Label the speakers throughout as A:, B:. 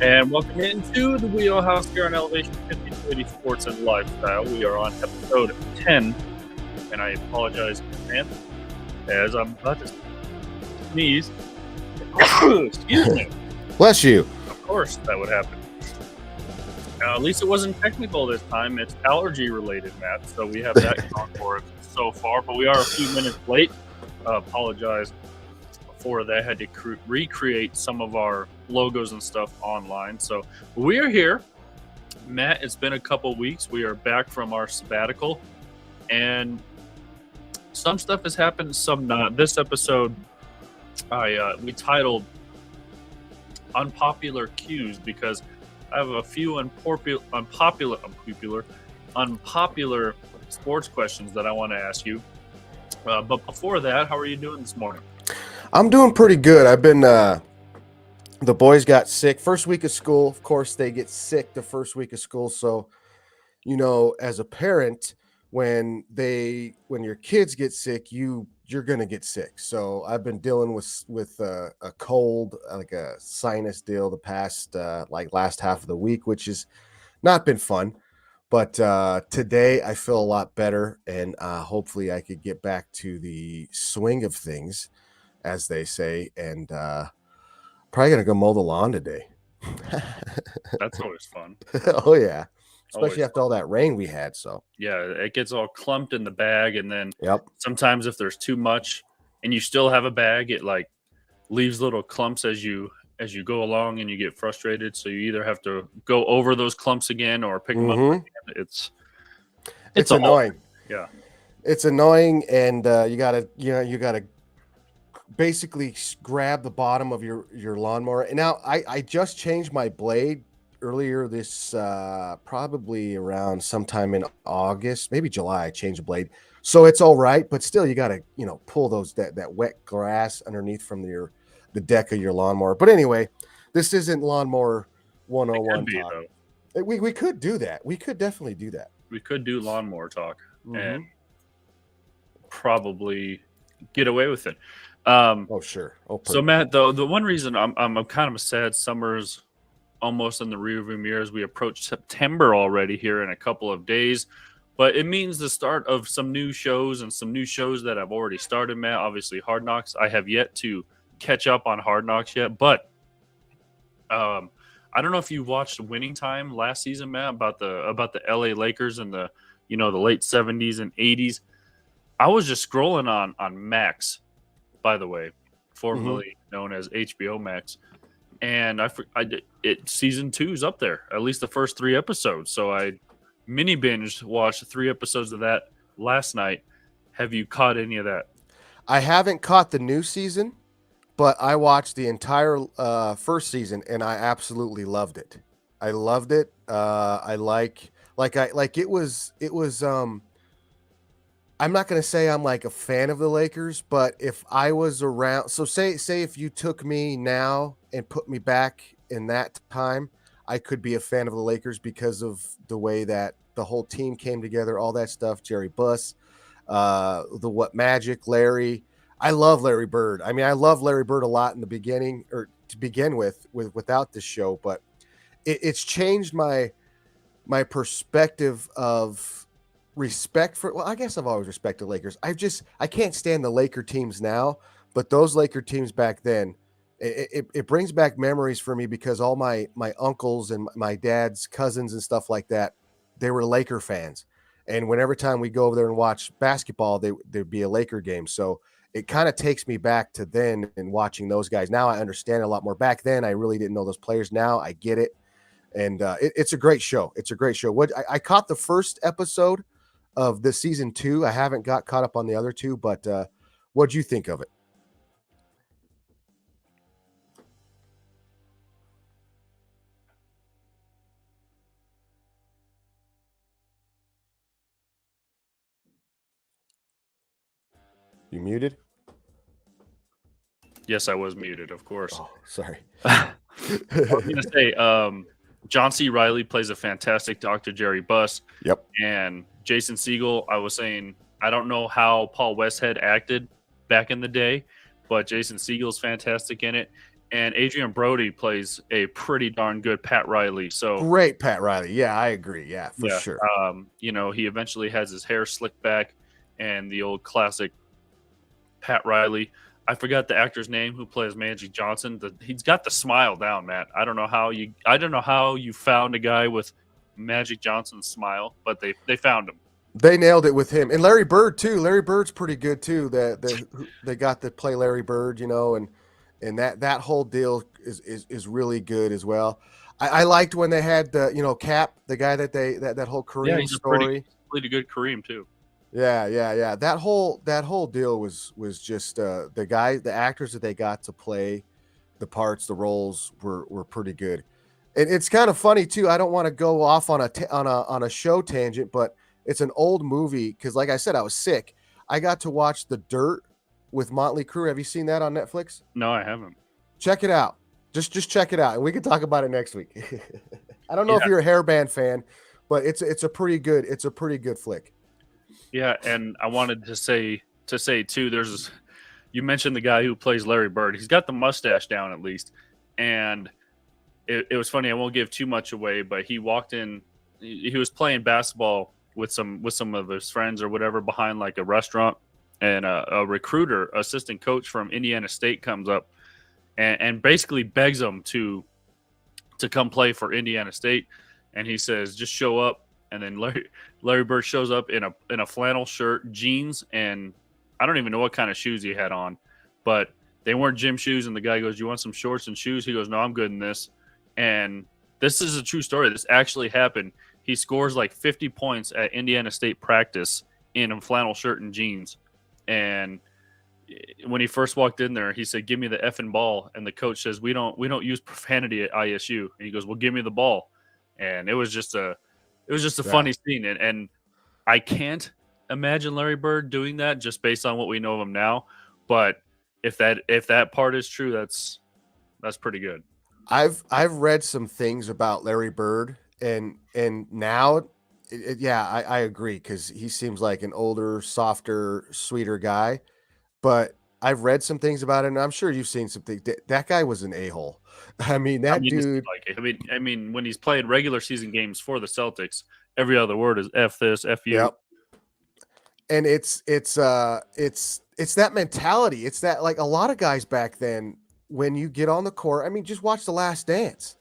A: And welcome into the Wheelhouse here on Elevation 5280 Sports and Lifestyle. We are on episode 10, and I apologize in advance as I'm about to sneeze. Excuse me.
B: Bless you.
A: Of course, that would happen. At least it wasn't technical this time. It's allergy related, Matt. So we have that on for us so far, but we are a few minutes late. Apologize for that. I had to recreate some of our logos and stuff online. So we are here. Matt, it's been a couple weeks. We are back from our sabbatical, and some stuff has happened, some not. This episode, we titled Unpopular Qs because I have a few unpopular sports questions that I want to ask you. But before that, how are you doing this morning?
B: I'm doing pretty good. I've been, the boys got sick. First week of school, of course, they get sick the first week of school. So, as a parent, when your kids get sick, you're going to get sick. So I've been dealing with a cold, like a sinus deal the past, last half of the week, which has not been fun. But today I feel a lot better, and hopefully I could get back to the swing of things, as they say, and probably gonna go mow the lawn today.
A: That's always fun.
B: Oh yeah, especially
A: Always
B: after all that rain we had. So
A: yeah, it gets all clumped in the bag, and then
B: yep.
A: sometimes if there's too much and you still have a bag, it like leaves little clumps as you go along, and you get frustrated. So you either have to go over those clumps again or pick them up again. It's
B: annoying.
A: Yeah,
B: it's annoying, and you gotta basically grab the bottom of your lawnmower. And now I just changed my blade earlier this probably around sometime in August, maybe July. I changed the blade, so it's all right, but still you got to pull that wet grass underneath from the deck of your lawnmower. But anyway, this isn't lawnmower 101 talk. We could do that. We could definitely do that.
A: We could do lawnmower talk and probably get away with it.
B: Sure.
A: So Matt, the one reason I'm kind of sad summer's almost in the rearview mirror as we approach September already here in a couple of days, but it means the start of some new shows and some new shows that I've already started, Matt. Obviously Hard Knocks. I have yet to catch up on Hard Knocks yet, but I don't know if you watched Winning Time last season, Matt, about the LA Lakers in the the late 70s and 80s. I was just scrolling on Max, by the way, formerly known as HBO Max, and season 2's up there, at least the first 3 episodes. So I mini binged, watched 3 episodes of that last night. Have you caught any of that?
B: I haven't caught the new season, but I watched the entire first season, and I absolutely loved it. I loved it. It was. I'm not going to say I'm like a fan of the Lakers, but if I was around, so say if you took me now and put me back in that time, I could be a fan of the Lakers because of the way that the whole team came together, all that stuff. Jerry Buss, Magic, Larry. I love Larry Bird. I mean, I love Larry Bird a lot in the beginning, or to begin without this show, but it's changed my perspective of respect for. Well, I guess I've always respected Lakers. I can't stand the Laker teams now, but those Laker teams back then, it brings back memories for me because all my uncles and my dad's cousins and stuff like that, they were Laker fans, and whenever time we go over there and watch basketball, there'd be a Laker game. So it kind of takes me back to then and watching those guys. Now I understand a lot more. Back then, I really didn't know those players. Now I get it, and it's a great show. It's a great show. I caught the first episode of the season 2. I haven't got caught up on the other 2, but what'd you think of it? You muted?
A: Yes, I was muted, of course.
B: Oh, sorry.
A: I was going to say, John C. Reilly plays a fantastic Dr. Jerry Buss.
B: Yep.
A: And Jason Segel, I was saying, I don't know how Paul Westhead acted back in the day, but Jason Segel's fantastic in it. and Adrian Brody plays a pretty darn good Pat Riley. So
B: Great Pat Riley. Yeah, I agree. Yeah, for
A: yeah,
B: sure.
A: he eventually has his hair slicked back, and the old classic Pat Riley. I forgot the actor's name who plays Magic Johnson. He's got the smile down, Matt. I don't know how you found a guy with Magic Johnson's smile, but they found him.
B: They nailed it with him, and Larry Bird too. Larry Bird's pretty good too. They got to play Larry Bird, and that whole deal is really good as well. I liked when they had Cap, the guy that whole
A: Yeah,
B: Kareem story.
A: Pretty good Kareem too.
B: Yeah. That whole deal was just the actors that they got to play the parts, the roles were pretty good. And it's kind of funny too. I don't want to go off on a show tangent, but it's an old movie because, like I said, I was sick. I got to watch The Dirt with Motley Crue. Have you seen that on Netflix?
A: No, I haven't.
B: Check it out. Just check it out, and we can talk about it next week. I don't know if you're a hairband fan, but it's a pretty good flick.
A: Yeah, and I wanted to say too. You mentioned the guy who plays Larry Bird. He's got the mustache down at least, and it was funny. I won't give too much away, but he walked in. He was playing basketball with some of his friends or whatever behind like a restaurant, and a recruiter, assistant coach from Indiana State comes up and basically begs him to come play for Indiana State, and he says just show up. And then Larry Bird shows up in a flannel shirt, jeans, and I don't even know what kind of shoes he had on, but they weren't gym shoes. And the guy goes, "You want some shorts and shoes?" He goes, "No, I'm good in this." And this is a true story. This actually happened. He scores like 50 points at Indiana State practice in a flannel shirt and jeans. And when he first walked in there, he said, "Give me the effing ball." And the coach says, "We don't use profanity at ISU." And he goes, "Well, give me the ball." And it was just a funny scene. And I can't imagine Larry Bird doing that just based on what we know of him now. But if that part is true, that's pretty good.
B: I've read some things about Larry Bird, and now, I agree because he seems like an older, softer, sweeter guy. But I've read some things about it, and I'm sure you've seen something. That guy was an a-hole. I mean, that dude.
A: Like I mean, when he's played regular season games for the Celtics, every other word is "f this," "f you."
B: Yep. And it's that mentality. It's that, like, a lot of guys back then, when you get on the court, I mean, just watch The Last Dance.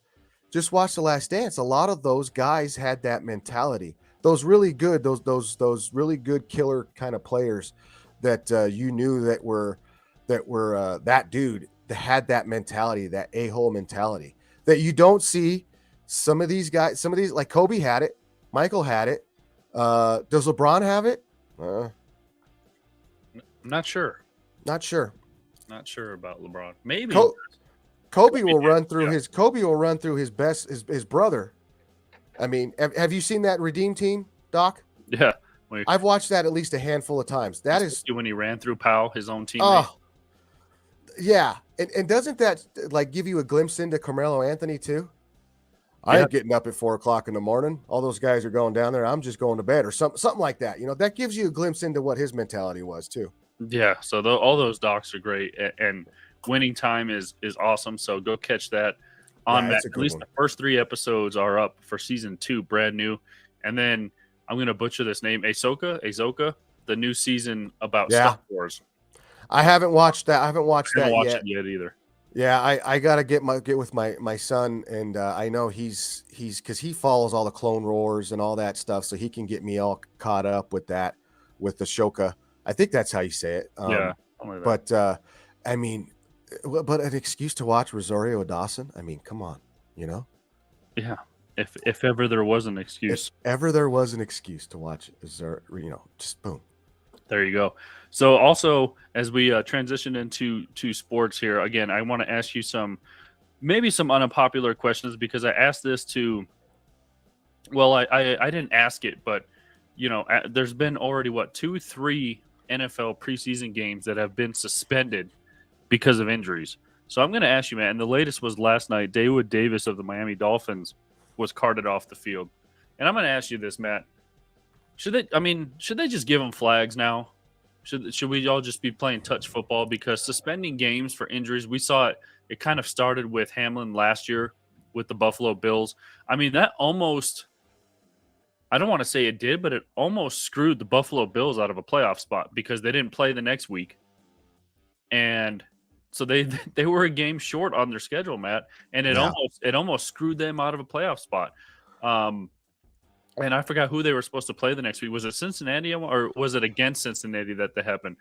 B: Just watch The Last Dance. A lot of those guys had that mentality. Those really good, those really good killer kind of players that you knew that were that dude that had that mentality, that a-hole mentality that you don't see. Some of these guys, like Kobe had it, Michael had it. Does LeBron have it?
A: I'm not sure.
B: Not sure.
A: Not sure about LeBron. Maybe
B: Kobe will run through his brother. I mean, have you seen that Redeem Team, Doc?
A: Yeah.
B: I've watched that at least a handful of times. That is
A: when he ran through Powell, his own teammate.
B: Oh, yeah. And doesn't that like give you a glimpse into Carmelo Anthony too? I ain't getting up at 4:00 in the morning. All those guys are going down there. I'm just going to bed or something like that. That gives you a glimpse into what his mentality was too.
A: Yeah. So all those docs are great, and Winning Time is awesome. So go catch that on that. At least the first 3 episodes are up for season 2, brand new. And then I'm going to butcher this name, Ahsoka, the new season about Star Wars.
B: I haven't watched that. I haven't watched
A: that
B: yet.
A: Either.
B: Yeah, I gotta get with my son, and I know he's because he follows all the Clone Wars and all that stuff, so he can get me all caught up with that, with the Ahsoka. I think that's how you say it.
A: Like
B: but I mean, but an excuse to watch Rosario Dawson. I mean, come on,
A: Yeah. If ever there was an excuse.
B: If ever there was an excuse to watch, just boom.
A: There you go. So also, as we transition into sports here, again, I want to ask you some unpopular questions, because I asked this to, well, I didn't ask it, but, there's been already, 2-3 NFL preseason games that have been suspended because of injuries. So I'm going to ask you, man, and the latest was last night. David Davis of the Miami Dolphins was carted off the field. And I'm going to ask you this, Matt. Should they just give them flags now? Should we all just be playing touch football? Because suspending games for injuries, we saw It kind of started with Hamlin last year with the Buffalo Bills. I mean, that almost, I don't want to say it did, but it almost screwed the Buffalo Bills out of a playoff spot because they didn't play the next week. And so they they were a game short on their schedule, Matt, and
B: Yeah.
A: it almost screwed them out of a playoff spot. Um, and I forgot who they were supposed to play the next week. Was it Cincinnati or was it against Cincinnati that they happened?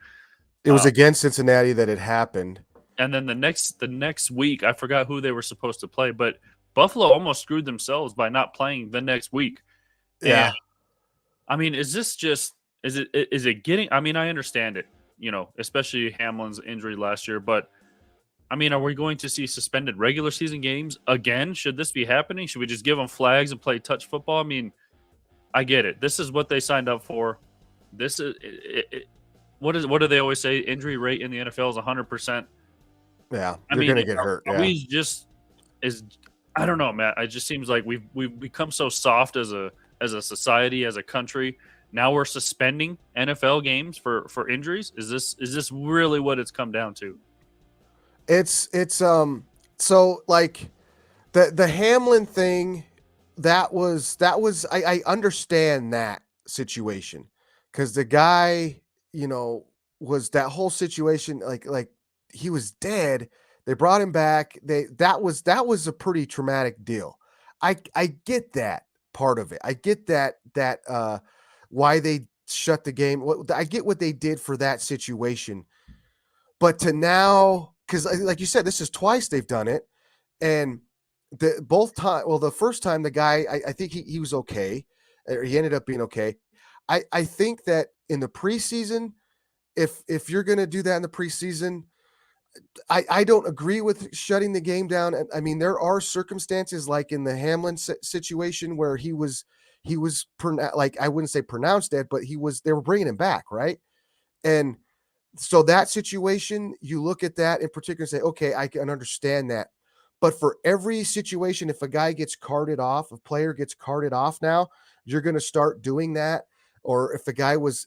B: It was against Cincinnati that it happened.
A: And then the next week, I forgot who they were supposed to play, but Buffalo almost screwed themselves by not playing the next week.
B: Yeah.
A: And I mean, is it getting? I mean, I understand it, especially Hamlin's injury last year, but I mean, are we going to see suspended regular season games again? Should this be happening? Should we just give them flags and play touch football? I mean, I get it. This is what they signed up for. This is what do they always say? Injury rate in the NFL is 100%.
B: Yeah,
A: I
B: you're
A: mean,
B: gonna get hurt.
A: are
B: Yeah.
A: we just is I don't know, Matt. It just seems like we've become so soft as a society, as a country. Now we're suspending NFL games for injuries. Is this really what it's come down to?
B: It's so like the Hamlin thing, that was I understand that situation because the guy, was that whole situation, like he was dead. They brought him back. That was a pretty traumatic deal. I get that part of it. I get that why they shut the game. I get what they did for that situation. But to now, because like you said, this is twice they've done it, and the first time the guy, I think he was okay, or he ended up being okay. I think that in the preseason, if you're gonna do that in the preseason, I don't agree with shutting the game down. And I mean, there are circumstances like in the Hamlin situation where like, I wouldn't say pronounced dead, but they were bringing him back, right? And so that situation, you look at that in particular and say, okay, I can understand that. But for every situation, if a guy gets carted off, a player gets carted off now, you're going to start doing that. Or if the guy was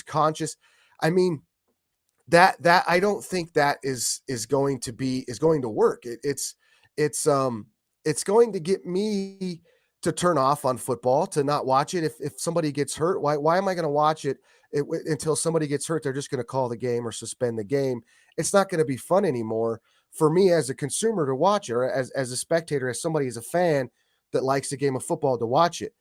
B: conscious, I mean, that I don't think that is going to work. It's going to get me to turn off on football, to not watch it. If somebody gets hurt, why am I going to watch it until somebody gets hurt? They're just going to call the game or suspend the game. It's not going to be fun anymore for me as a consumer to watch it, or as a spectator, as somebody, as a fan that likes the game of football, to watch it.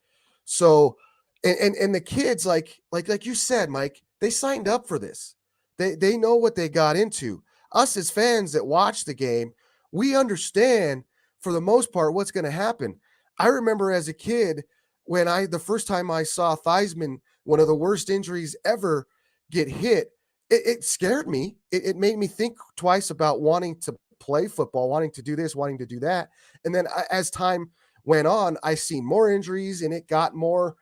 B: So, and the kids, like you said, Mike, they signed up for this. They know what they got into. Us as fans that watch the game, we understand for the most part what's going to happen. I remember as a kid when the first time I saw Theismann, one of the worst injuries ever, get hit, it scared me. It made me think twice about wanting to play football, wanting to do this, wanting to do that. And then as time went on, I seen more injuries, and it got more.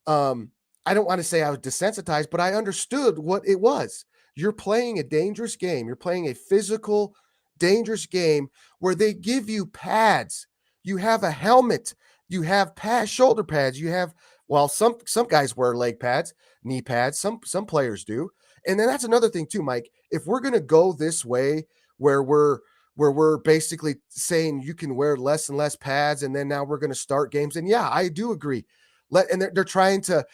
B: I don't want to say I was desensitized, but I understood what it was. You're playing a dangerous game. You're playing a physical, dangerous game where they give you pads. You have a helmet. You have shoulder pads. You have, well, some guys wear leg pads, knee pads. Some players do. And then that's another thing too, Mike. If we're going to go this way, where we're basically saying you can wear less and less pads, and then now we're going to start games, and yeah, I do agree. And they're trying to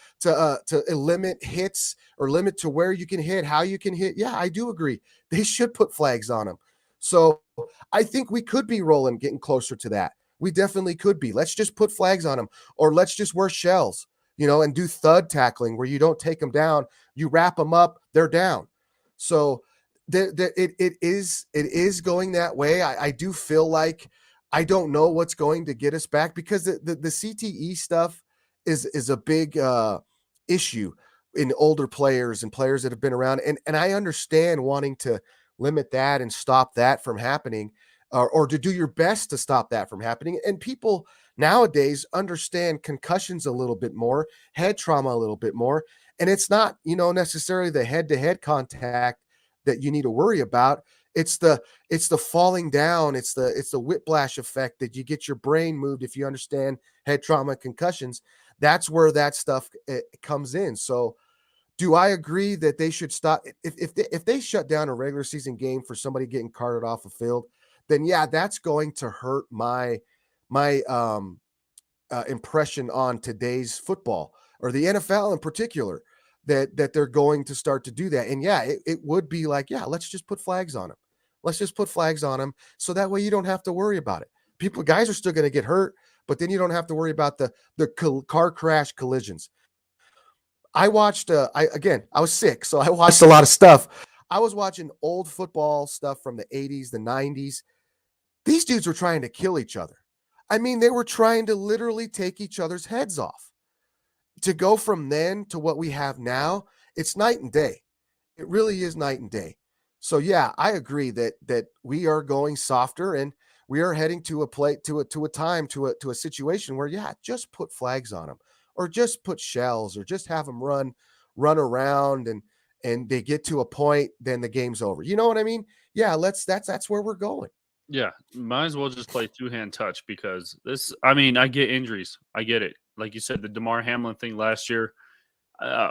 B: limit hits, or limit to where you can hit, how you can hit. Yeah, I do agree. They should put flags on them. So I think we could be getting closer to that. We definitely could be. Let's just put flags on them, or let's just wear shells, and do thud tackling where you don't take them down, you wrap them up, they're down. So it is going that way. I do feel like I don't know what's going to get us back, because the CTE stuff is a big issue in older players and players that have been around. And I understand wanting to limit that and stop that from happening, or to do your best to stop that from happening. And people nowadays understand concussions a little bit more, head trauma a little bit more. And it's not, necessarily the head-to-head contact that you need to worry about. It's the falling down. It's the whiplash effect that you get your brain moved. If you understand head trauma, concussions, that's where that stuff comes in. So do I agree that they should stop? If they shut down a regular season game for somebody getting carted off a field, then yeah, that's going to hurt my impression on today's football or the NFL in particular. That they're going to start to do that, and yeah, it would be like, yeah, let's just put flags on them. Let's just put flags on them, so that way you don't have to worry about it. Guys are still going to get hurt, but then you don't have to worry about the car crash collisions. I watched. I was sick, so I watched a lot of stuff. I was watching old football stuff from the '80s, the '90s. These dudes were trying to kill each other. I mean, they were trying to literally take each other's heads off. To go from then to what we have now, it's night and day. It really is night and day. So yeah, I agree that we are going softer, and we are heading to a situation where, yeah, just put flags on them, or just put shells, or just have them run around, and they get to a point, then the game's over. You know what I mean? Yeah, that's where we're going.
A: Yeah, might as well just play two-hand touch because this. I mean, I get injuries. I get it. Like you said, the Damar Hamlin thing last year.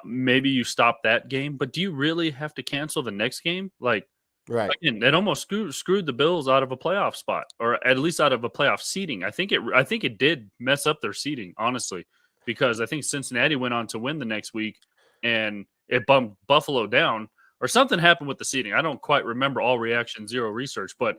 A: Maybe you stop that game, but do you really have to cancel the next game? Like,
B: Right.
A: again, it almost screwed the Bills out of a playoff spot, or at least out of a playoff seeding. I think it did mess up their seeding, honestly, because I think Cincinnati went on to win the next week, and it bumped Buffalo down, or something happened with the seeding. I don't quite remember all reaction zero research, but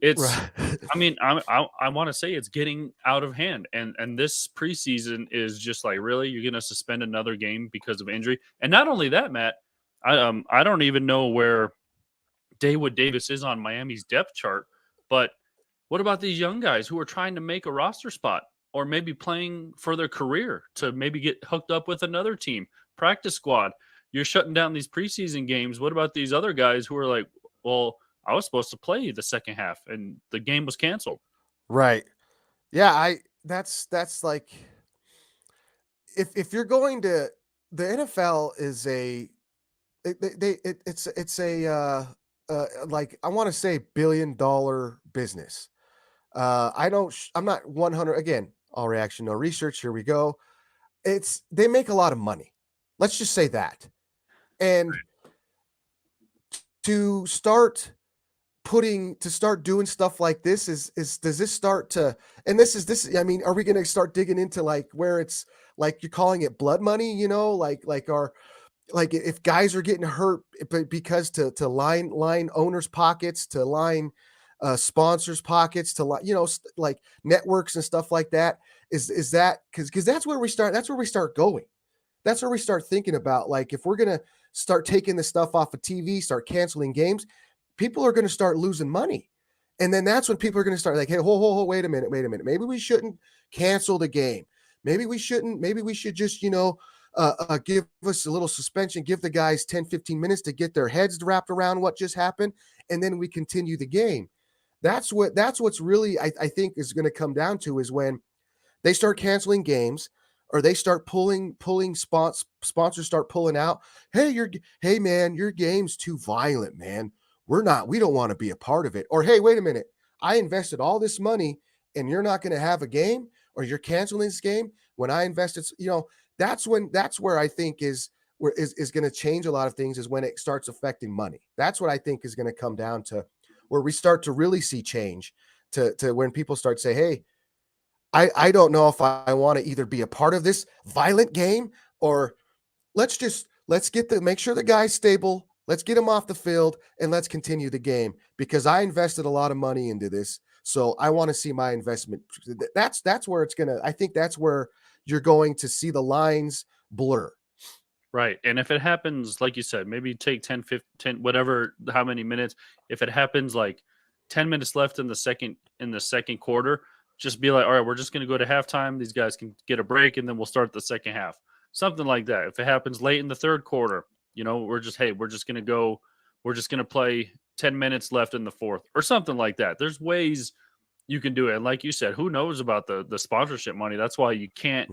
A: it's.
B: Right.
A: I mean, I want to say it's getting out of hand, and this preseason is just like, really, you're going to suspend another game because of injury, and not only that, Matt, I don't even know where Dawood Davis is on Miami's depth chart, but what about these young guys who are trying to make a roster spot or maybe playing for their career to maybe get hooked up with another team, practice squad? You're shutting down these preseason games. What about these other guys who are like, well, I was supposed to play the second half and the game was canceled?
B: Right. Yeah, I that's like, if you're going to, the NFL is a it's a like, I want to say, $1 billion business. I'm not 100, again, all reaction, no research. Here we go. They make a lot of money. Let's just say that. And to start doing stuff like this, is does this start to, and this, I mean, are we going to start digging into, like, where it's like you're calling it blood money, like if guys are getting hurt, but because to line owners pockets, to line sponsors pockets, to like networks and stuff like that, is that, because that's where we start going. That's where we start thinking about, like, if we're going to start taking the stuff off of TV, start canceling games, people are going to start losing money. And then that's when people are going to start like, hey, hold, wait a minute. Maybe we shouldn't cancel the game. Maybe we should just, give us a little suspension, give the guys 10, 15 minutes to get their heads wrapped around what just happened. And then we continue the game. What's really, I think, is going to come down to, is when they start canceling games, or they start pulling sponsors start pulling out. Hey man, your game's too violent, man. We don't want to be a part of it. Or, hey, wait a minute, I invested all this money and you're not going to have a game, or you're canceling this game when I invested. That's where I think is going to change a lot of things, is when it starts affecting money. That's what I think is going to come down to, where we start to really see change, to when people start to say, hey, I don't know if I want to either be a part of this violent game, or let's make sure the guy's stable. Let's get him off the field, and let's continue the game, because I invested a lot of money into this. So I want to see my investment. That's where I think that's where you're going to see the lines blur.
A: Right. And if it happens, like you said, maybe take 10, 15, 10, whatever, how many minutes. If it happens like 10 minutes left in the second quarter, just be like, all right, we're just going to go to halftime. These guys can get a break, and then we'll start the second half. Something like that. If it happens late in the third quarter, we're just going to play 10 minutes left in the fourth, or something like that. There's ways you can do it. And like you said, who knows about the sponsorship money? That's why you can't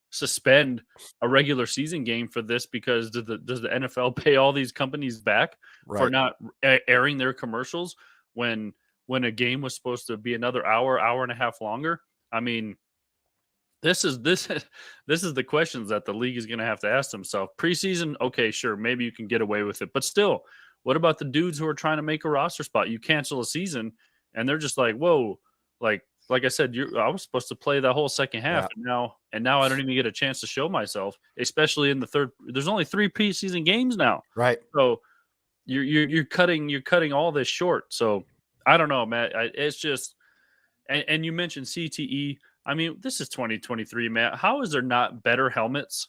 A: suspend a regular season game for this, because does the NFL pay all these companies back for not airing their commercials when a game was supposed to be another hour and a half longer? I mean, this is the questions that the league is going to have to ask themselves. Preseason, okay, sure, maybe you can get away with it, but still, what about the dudes who are trying to make a roster spot? You cancel a season, and they're just like, whoa, like I said, I was supposed to play that whole second half,
B: Yeah.
A: and now I don't even get a chance to show myself, especially in the third. There's only 3 preseason games now,
B: Right.
A: so you're cutting all this short. So I don't know, Matt. It's just, and you mentioned CTE. I mean, this is 2023, Matt. How is there not better helmets?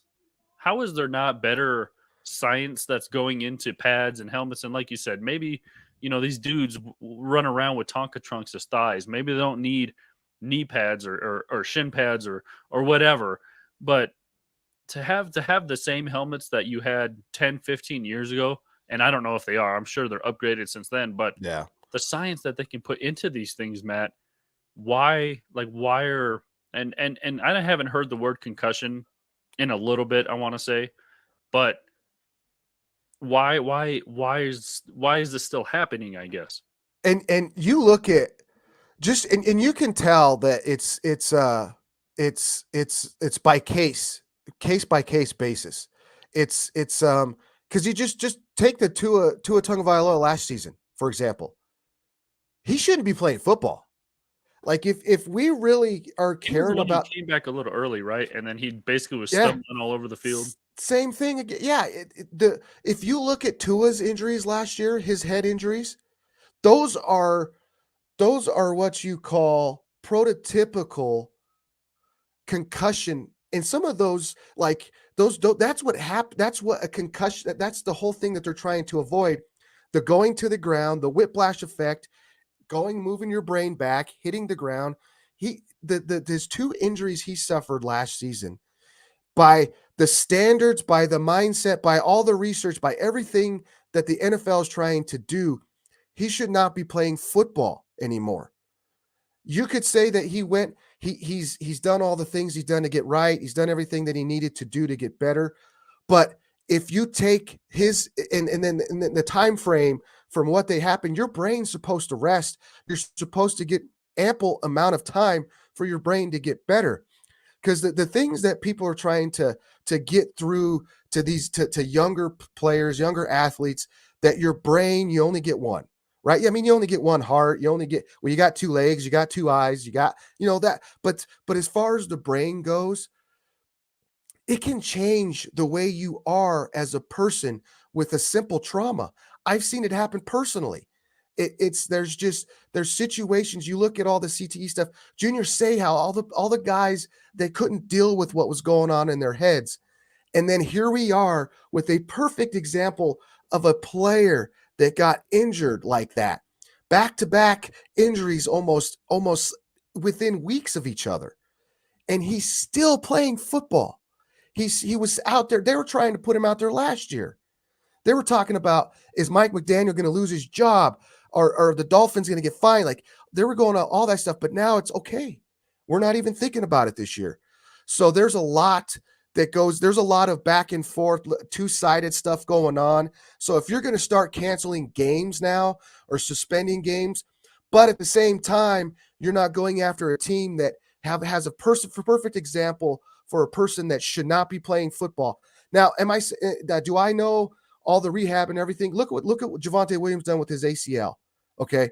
A: How is there not better science that's going into pads and helmets? And like you said, maybe these dudes run around with Tonka trunks as thighs. Maybe they don't need knee pads or shin pads or whatever. But to have the same helmets that you had 10, 15 years ago, and I don't know if they are. I'm sure they're upgraded since then, but
B: Yeah.
A: the science that they can put into these things, Matt, why are and I haven't heard the word concussion in a little bit, I want to say, but why is this still happening, I guess?
B: And you look at just and you can tell that it's by case by case basis. It's because you just take the Tua Tagovailoa last season, for example. He shouldn't be playing football. Like if we really are
A: He was the
B: caring
A: one who
B: about,
A: came back a little early, right? And then he basically was
B: yeah,
A: stumbling all over the field.
B: same thing again. Yeah, if you look at Tua's injuries last year, his head injuries, those are what you call prototypical concussion. And some of those, like those, that's what happened. That's what a concussion. That's the whole thing that they're trying to avoid. The going to the ground, the whiplash effect, moving your brain back, hitting the ground. His 2 injuries he suffered last season, by the standards, by the mindset, by all the research, by everything that the NFL is trying to do, he should not be playing football anymore. You could say that he's done all the things he's done to get right. He's done everything that he needed to do to get better. But if you take his and then the time frame from what they happened, your brain's supposed to rest. You're supposed to get ample amount of time for your brain to get better. Because the things that people are trying to get through to these to younger players, younger athletes, that your brain, you only get one, right? I mean, you only get one heart. You only get, well, you got 2 legs, you got 2 eyes, you got, that. But as far as the brain goes, it can change the way you are as a person with a simple trauma. I've seen it happen personally. There's situations. You look at all the CTE stuff. Junior Seau, all the guys that couldn't deal with what was going on in their heads, and then here we are with a perfect example of a player that got injured like that, back to back injuries, almost within weeks of each other, and he's still playing football. He was out there. They were trying to put him out there last year. They were talking about, is Mike McDaniel going to lose his job, or the Dolphins going to get fined? Like, they were going on all that stuff, but now it's okay. We're not even thinking about it this year. So there's a lot there's a lot of back and forth, 2-sided stuff going on. So if you're going to start canceling games now or suspending games, but at the same time, you're not going after a team that has a perfect example for a person that should not be playing football. Now, do I know all the rehab and everything? Look what Javonte Williams done with his ACL. Okay.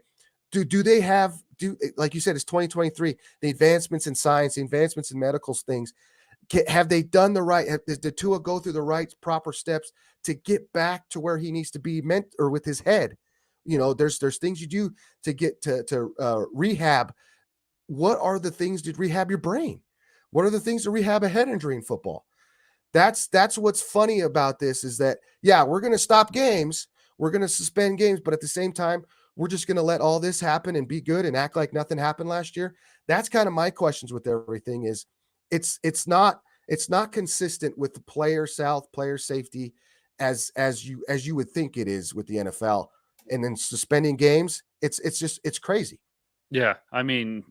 B: Do they have, like you said, it's 2023, the advancements in science, the advancements in medical things, have they done the right, did Tua go through the right proper steps to get back to where he needs to be or with his head? There's things you do to get to rehab. What are the things to rehab your brain? What are the things to rehab a head injury in football? That's what's funny about this, is that, yeah, we're going to stop games. We're going to suspend games, but at the same time, we're just going to let all this happen and be good and act like nothing happened last year. That's kind of my questions with everything. Is it's not consistent with the player safety as you would think it is with the NFL, and then suspending games. It's crazy.
A: Yeah, I mean,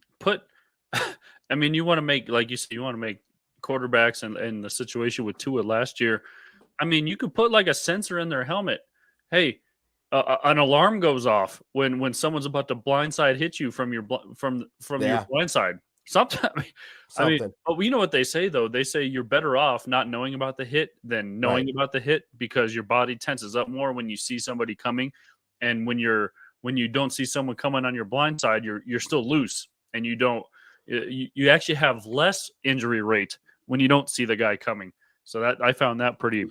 A: I mean, you want to make, like you said, you want to make quarterbacks and the situation with Tua last year. I mean, you could put like a sensor in their helmet. Hey, an alarm goes off when someone's about to blindside hit you from your your
B: Yeah,
A: blind side. Sometimes, I mean,
B: something.
A: but you know what they say though? They say you're better off not knowing about the hit than knowing
B: Right.
A: about the hit, because your body tenses up more when you see somebody coming, and when you're when you don't see someone coming on your blind side, you're still loose, and you actually have less injury rate when you don't see the guy coming. So that I found that pretty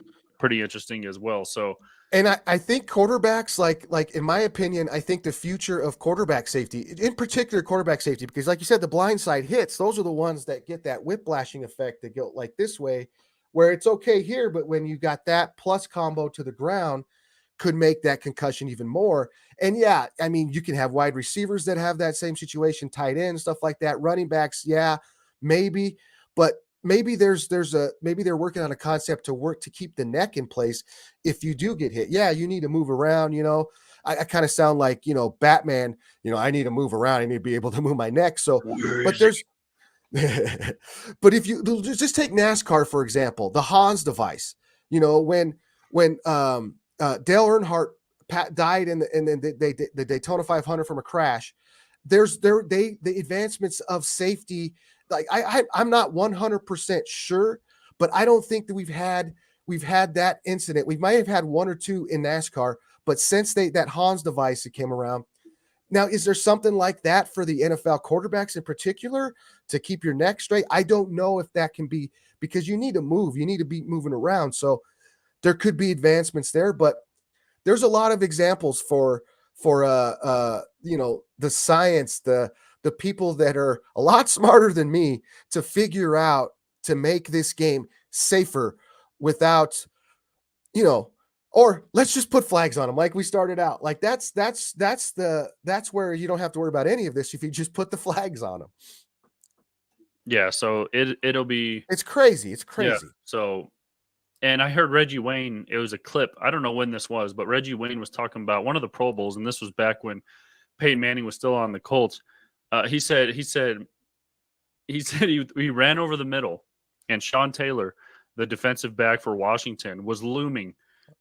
A: interesting as well. So
B: And I think quarterbacks, like in my opinion, I think the future of quarterback safety, in particular quarterback safety, because like you said, the blindside hits, those are the ones that get that whiplashing effect that go like this way, where it's okay here, but when you got that plus combo to the ground, could make that concussion even more. And yeah, I mean, you can have wide receivers that have that same situation, tight end, stuff like that, running backs, yeah, maybe, but maybe maybe they're working on a concept to work to keep the neck in place if you do get hit. Yeah, you need to move around, I kind of sound like, Batman, I need to move around, I need to be able to move my neck. So,
A: where
B: but
A: is he?
B: there's but if you just take NASCAR for example, the Hans device, when Dale Earnhardt died in the Daytona 500 from a crash, the advancements of safety. Like I'm not 100% sure, but I don't think that we've had that incident. We might have had one or two in NASCAR, but since that Hans device that came around. Now, is there something like that for the NFL quarterbacks in particular to keep your neck straight? I don't know if that can be, because you need to move, you need to be moving around. So there could be advancements there, but there's a lot of examples for the science, the people that are a lot smarter than me to figure out to make this game safer without, or let's just put flags on them like we started out. Like that's where you don't have to worry about any of this if you just put the flags on them.
A: Yeah, so it'll be
B: It's crazy. It's
A: yeah.
B: crazy.
A: So, and I heard Reggie Wayne. It was a clip. I don't know when this was, but Reggie Wayne was talking about one of the Pro Bowls, and this was back when Peyton Manning was still on the Colts. He ran over the middle, and Sean Taylor, the defensive back for Washington, was looming,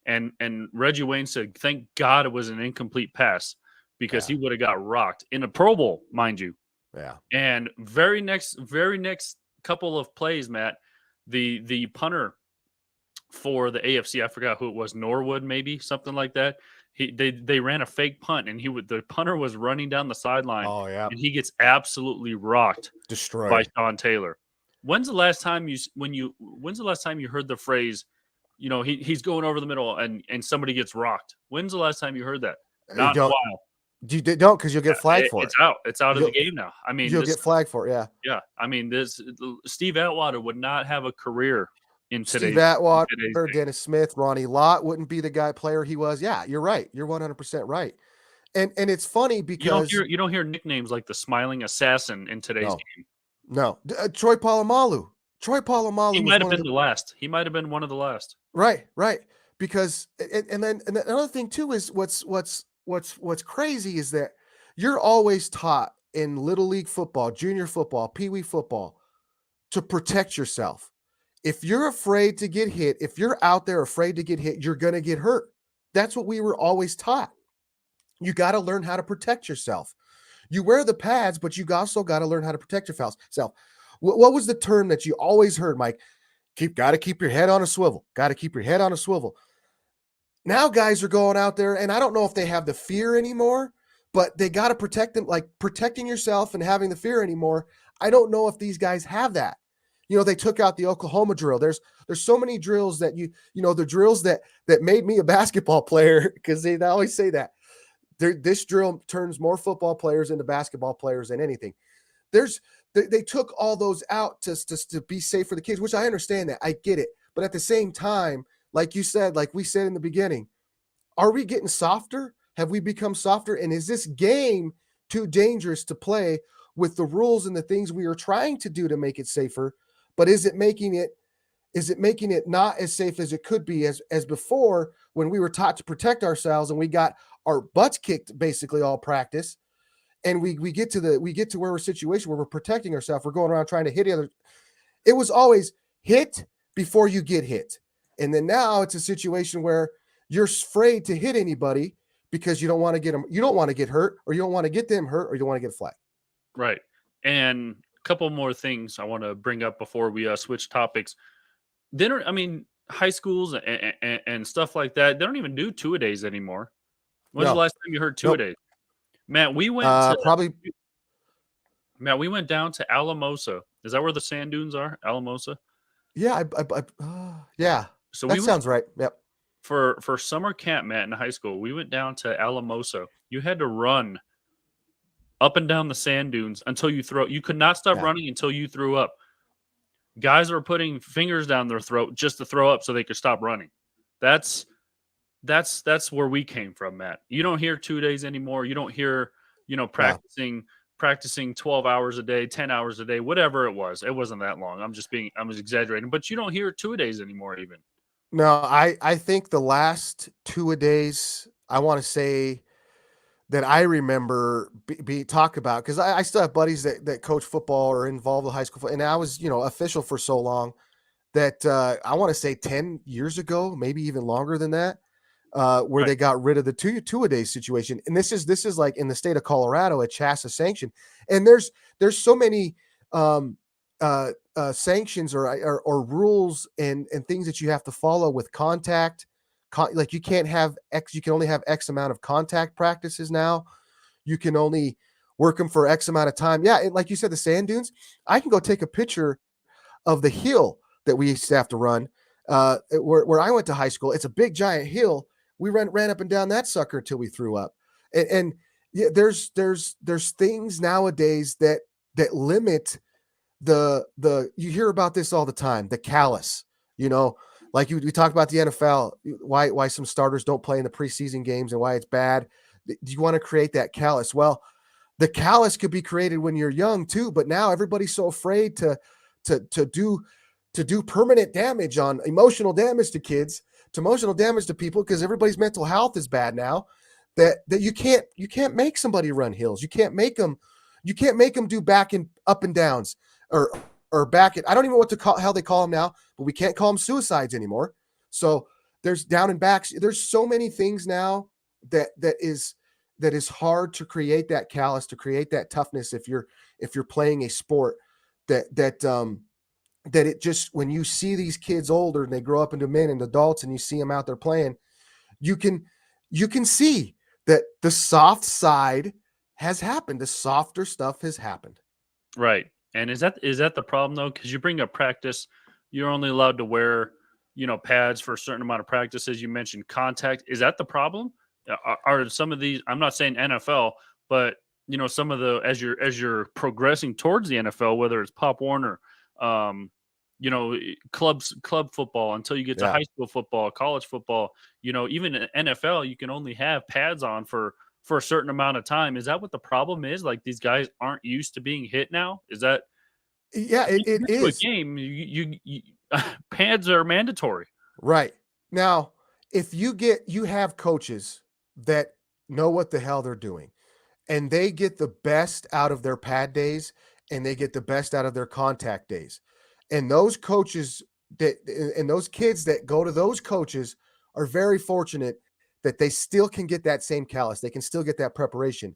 A: and Reggie Wayne said, "Thank God it was an incomplete pass because
B: Yeah.
A: he would have got rocked in a Pro Bowl, mind you."
B: Yeah.
A: And very next couple of plays, Matt, the punter for the AFC, I forgot who it was, Norwood, maybe something like that. They ran a fake punt, and the punter was running down the sideline,
B: Oh yeah.
A: and he gets absolutely rocked by
B: Destroyed.
A: Sean Taylor. When's the last time you heard the phrase, he's going over the middle and somebody gets rocked? When's the last time you heard that? Not in a
B: Don't
A: while.
B: don't because you'll get flagged for it.
A: It's out. It's out of the
B: You'll-
A: game now. I mean,
B: You'll get flagged for it. Yeah.
A: yeah. I mean, this Steve Atwater would not have a career in
B: Steve
A: today's
B: Atwater,
A: game.
B: Dennis Smith, Ronnie Lott wouldn't be the player he was. Yeah, you're right. You're 100% right. And it's funny because
A: You don't hear nicknames like the Smiling Assassin in today's
B: no,
A: game.
B: no, Troy Polamalu. Troy Polamalu
A: He
B: was
A: might have
B: one of
A: been the last. He might have been one of the last.
B: right, right. Because and then another thing too is what's crazy is that you're always taught in little league football, junior football, pee wee football to protect yourself. If you're afraid to get hit, if you're out there afraid to get hit, you're going to get hurt. That's what we were always taught. You got to learn how to protect yourself. You wear the pads, but you also got to learn how to protect yourself. What was the term that you always heard, Mike? Got to keep your head on a swivel. Got to keep your head on a swivel. Now guys are going out there, and I don't know if they have the fear anymore, but they got to protect them, like protecting yourself and having the fear anymore. I don't know if these guys have that. They took out the Oklahoma drill. There's so many drills that the drills that made me a basketball player, because they always say that. This drill turns more football players into basketball players than anything. They took all those out to be safe for the kids, which I understand that. I get it. But at the same time, like you said, like we said in the beginning, are we getting softer? Have we become softer? And is this game too dangerous to play with the rules and the things we are trying to do to make it safer? But is it making it not as safe as it could be as before, when we were taught to protect ourselves and we got our butts kicked basically all practice, and we get to where we're a situation where we're protecting ourselves, we're going around trying to hit the other. It was always hit before you get hit. And then now it's a situation where you're afraid to hit anybody because you don't want to get them, you don't want to get hurt, or you don't want to get them hurt, or you don't want to get flagged.
A: Right. And a couple more things I want to bring up before we switch topics. High schools and stuff like that, they don't even do two-a-days anymore. When's the last time you heard two-a-days? Matt, we went to
B: Probably,
A: Matt, we went down to Alamosa. Is that where the sand dunes are? Alamosa.
B: yeah, yeah,
A: So we
B: that
A: went
B: sounds right. Yep.
A: for summer camp, Matt, in high school. We went down to Alamosa. You had to run up and down the sand dunes until you throw. You could not stop
B: Yeah.
A: running until you threw up. Guys were putting fingers down their throat just to throw up so they could stop running. That's that's where we came from, Matt. You don't hear 2 days anymore. You don't hear,
B: Yeah.
A: practicing 12 hours a day, 10 hours a day, whatever it was. It wasn't that long. I was exaggerating, but you don't hear 2 days anymore even.
B: No, I think the last 2 a days, I want to say that I remember be talk about, because I still have buddies that coach football or involved with high school, and I was official for so long that I want to say 10 years ago, maybe even longer than that, where
A: Right.
B: they got rid of the two a day situation, and this is like in the state of Colorado, a CHASA sanction, and there's so many um, sanctions or rules and things that you have to follow with contact. Like you can't have X, you can only have X amount of contact practices now. You can only work them for X amount of time. Yeah, like you said, the sand dunes. I can go take a picture of the hill that we used to have to run where I went to high school. It's a big giant hill. We ran up and down that sucker until we threw up. And yeah, there's things nowadays that limit the you hear about this all the time, the callus, like we talk about the NFL, why some starters don't play in the preseason games and why it's bad. Do you want to create that callus? Well, the callus could be created when you're young too, but now everybody's so afraid to do permanent damage, on emotional damage to kids, to emotional damage to people, because everybody's mental health is bad now, that you can't make somebody run hills. You can't make them do back and up and downs, or back it. I don't even know what to call, how they call them now, but we can't call them suicides anymore. So there's down and backs. There's so many things now that is hard to create that callus, to create that toughness if you're playing a sport that it just, when you see these kids older and they grow up into men and adults and you see them out there playing, you can see that the soft side has happened. The softer stuff has happened.
A: Right. And is that the problem though? Because you bring up practice, you're only allowed to wear, pads for a certain amount of practices. You mentioned contact. Is that the problem? Are some of these? I'm not saying NFL, but some of the, as you're progressing towards the NFL, whether it's Pop Warner, um, club football, until you get to
B: Yeah.
A: high school football, college football, even in NFL, you can only have pads on for a certain amount of time. Is that what the problem is? Like, these guys aren't used to being hit now? Is that
B: Yeah,
A: when you
B: it
A: get to a
B: is.
A: game, you pads are mandatory.
B: Right. Now, if you have coaches that know what the hell they're doing, and they get the best out of their pad days, and they get the best out of their contact days. And those coaches and those kids that go to those coaches are very fortunate that they still can get that same callus. They can still get that preparation.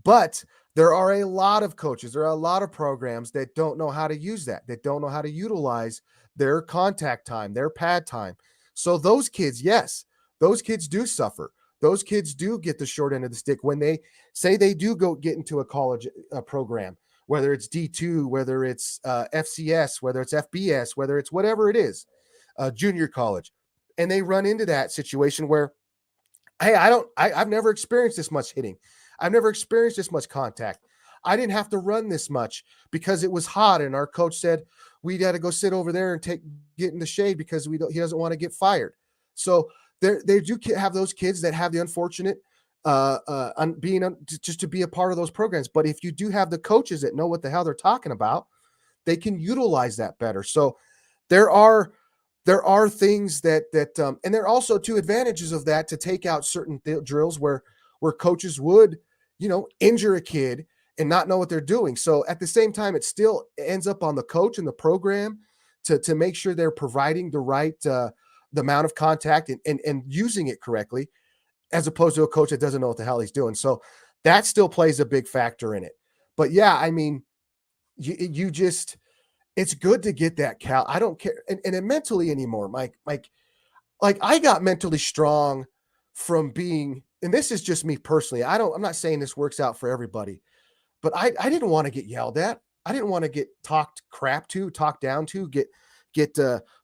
B: But there are a lot of coaches, there are a lot of programs that don't know how to use that don't know how to utilize their contact time, their pad time. So those kids, yes, those kids do suffer. Those kids do get the short end of the stick when they say they do go get into a college program, whether it's D2, whether it's FCS, whether it's FBS, whether it's whatever it is, junior college. And they run into that situation where, hey, I've never experienced this much hitting. I've never experienced this much contact. I didn't have to run this much because it was hot. And our coach said, we got to go sit over there and get in the shade because he doesn't want to get fired. So they do have those kids that have the unfortunate just to be a part of those programs. But if you do have the coaches that know what the hell they're talking about, they can utilize that better. So there are things and there are also two advantages of that, to take out certain drills where coaches would, injure a kid and not know what they're doing. So at the same time, it still ends up on the coach and the program to make sure they're providing the right the amount of contact and using it correctly, as opposed to a coach that doesn't know what the hell he's doing. So that still plays a big factor in it. But yeah, I mean, you just, it's good to get that I don't care. And mentally anymore, Mike, like I got mentally strong from being and this is just me personally. I'm not saying this works out for everybody, but I didn't want to get yelled at. I didn't want to get talked crap to, talked down to, get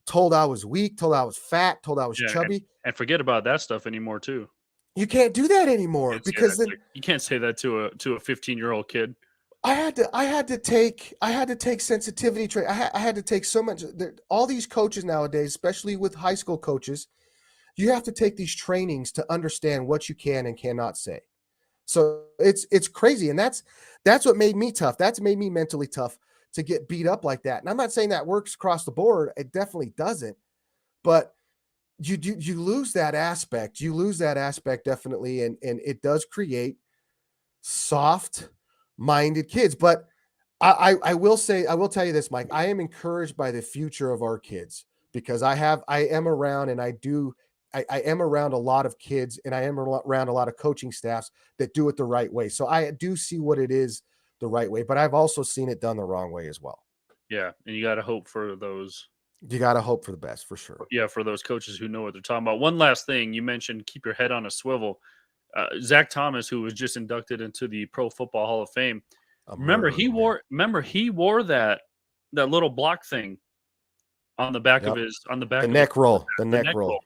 B: told I was weak, told I was fat, told I was
A: Yeah,
B: chubby.
A: and forget about that stuff anymore too.
B: You can't do that anymore
A: Can't say
B: because
A: that
B: then
A: you can't say that to a 15-year-old kid.
B: I had to take sensitivity training. I had to take so much. All these coaches nowadays, especially with high school coaches, you have to take these trainings to understand what you can and cannot say. So it's crazy, and that's what made me tough. That's made me mentally tough to get beat up like that. And I'm not saying that works across the board. It definitely doesn't. But you lose that aspect. You lose that aspect definitely, and it does create soft-minded kids. But I will say, I will tell you this, Mike. I am encouraged by the future of our kids because I am around and I am around a lot of kids and I am around a lot of coaching staffs that do it the right way. So I do see what it is the right way, but I've also seen it done the wrong way as well.
A: Yeah, and you got to hope for those.
B: You got to hope for the best for sure.
A: Yeah, for those coaches who know what they're talking about. One last thing, you mentioned keep your head on a swivel. Zach Thomas, who was just inducted into the Pro Football Hall of Fame,
B: A murderer, man.
A: remember he wore that little block thing on the back of
B: Yep.
A: his
B: The neck roll, the neck
A: neck
B: roll.
A: roll.